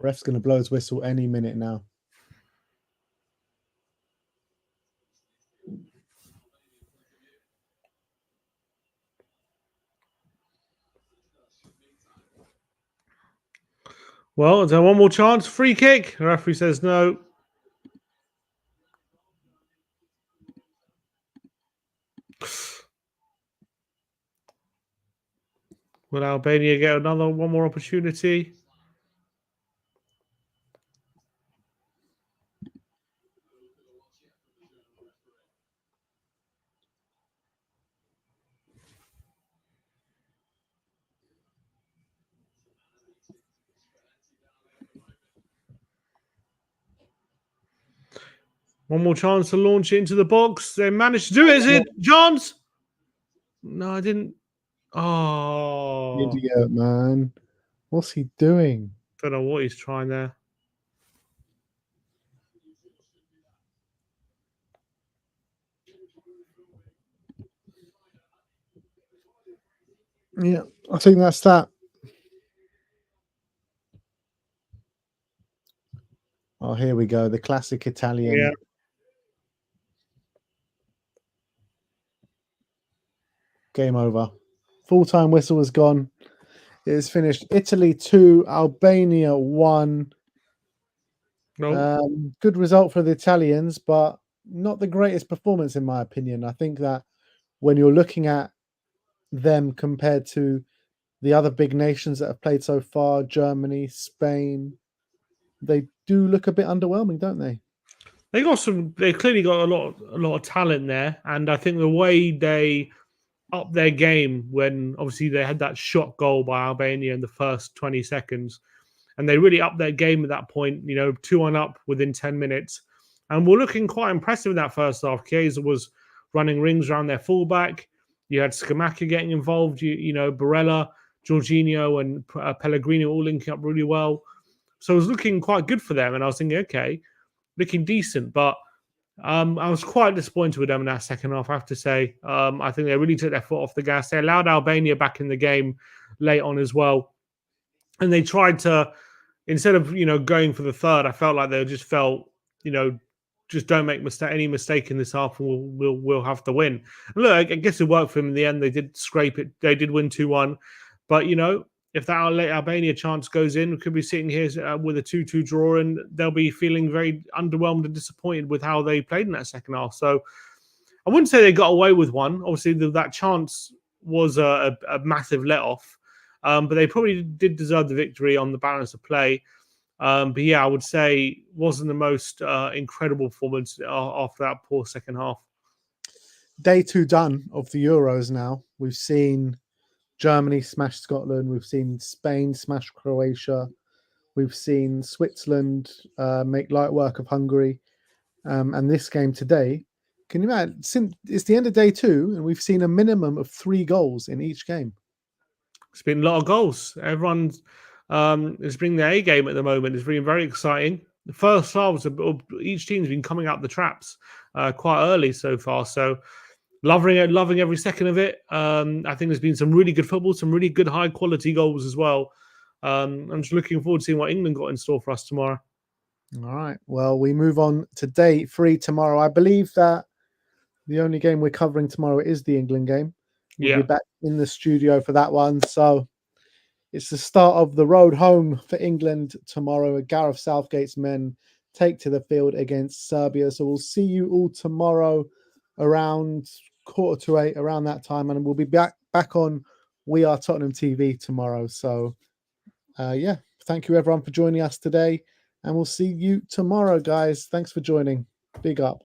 Ref's going to blow his whistle any minute now. Well, is there one more chance? Free kick. The referee says no. Will Albania get one more opportunity? One more chance to launch it into the box. They managed to do it. Is it chance? No, I didn't. Oh, Idiot, man. What's he doing? Don't know what he's trying there. Yeah, I think that's that. Oh, here we go. The classic Italian. Yeah. Game over. Full-time whistle has gone. It is finished. Italy 2, Albania 1. No. Good result for the Italians, but not the greatest performance in my opinion. I think that when you're looking at them compared to the other big nations that have played so far, Germany, Spain, they do look a bit underwhelming, don't they? They clearly got a lot of talent there, and I think the way they upped their game when obviously they had that shot goal by Albania in the first 20 seconds, and they really upped their game at that point. 2-1 up within 10 minutes, and we're looking quite impressive in that first half. Chiesa was running rings around their fullback. You had Scamacca getting involved. Barella, Jorginho, and Pellegrini all linking up really well. So it was looking quite good for them, and I was thinking, okay, looking decent, but I was quite disappointed with them in that second half, I have to say. I think they really took their foot off the gas. They allowed Albania back in the game late on as well. And they tried to, instead of, going for the third, I felt like they just felt, just don't make any mistake in this half and we'll have to win. And look, I guess it worked for them in the end. They did scrape it. They did win 2-1. But, if that Albania chance goes in, we could be sitting here with a 2-2 draw, and they'll be feeling very underwhelmed and disappointed with how they played in that second half. So I wouldn't say they got away with one. Obviously, that chance was a massive let-off, but they probably did deserve the victory on the balance of play. But yeah, I would say wasn't the most incredible performance after that poor second half. Day 2 done of the Euros now. We've seen Germany smash Scotland. We've seen Spain smash Croatia. We've seen Switzerland make light work of Hungary. And this game today, can you imagine? Since it's the end of day 2, and we've seen a minimum of 3 goals in each game. It's been a lot of goals. Everyone's is bringing their A game at the moment. It's been very exciting. The first halves, each team's been coming out the traps quite early so far. So loving every second of it. I think there's been some really good football, some really good high quality goals as well. I'm just looking forward to seeing what England got in store for us tomorrow. All right. Well, we move on to day 3 tomorrow. I believe that the only game we're covering tomorrow is the England game. We'll be back in the studio for that one. So it's the start of the road home for England tomorrow. Gareth Southgate's men take to the field against Serbia. So we'll see you all tomorrow around 7:45, around that time. And we'll be back on We Are Tottenham TV tomorrow. So, yeah, thank you everyone for joining us today. And we'll see you tomorrow, guys. Thanks for joining. Big up.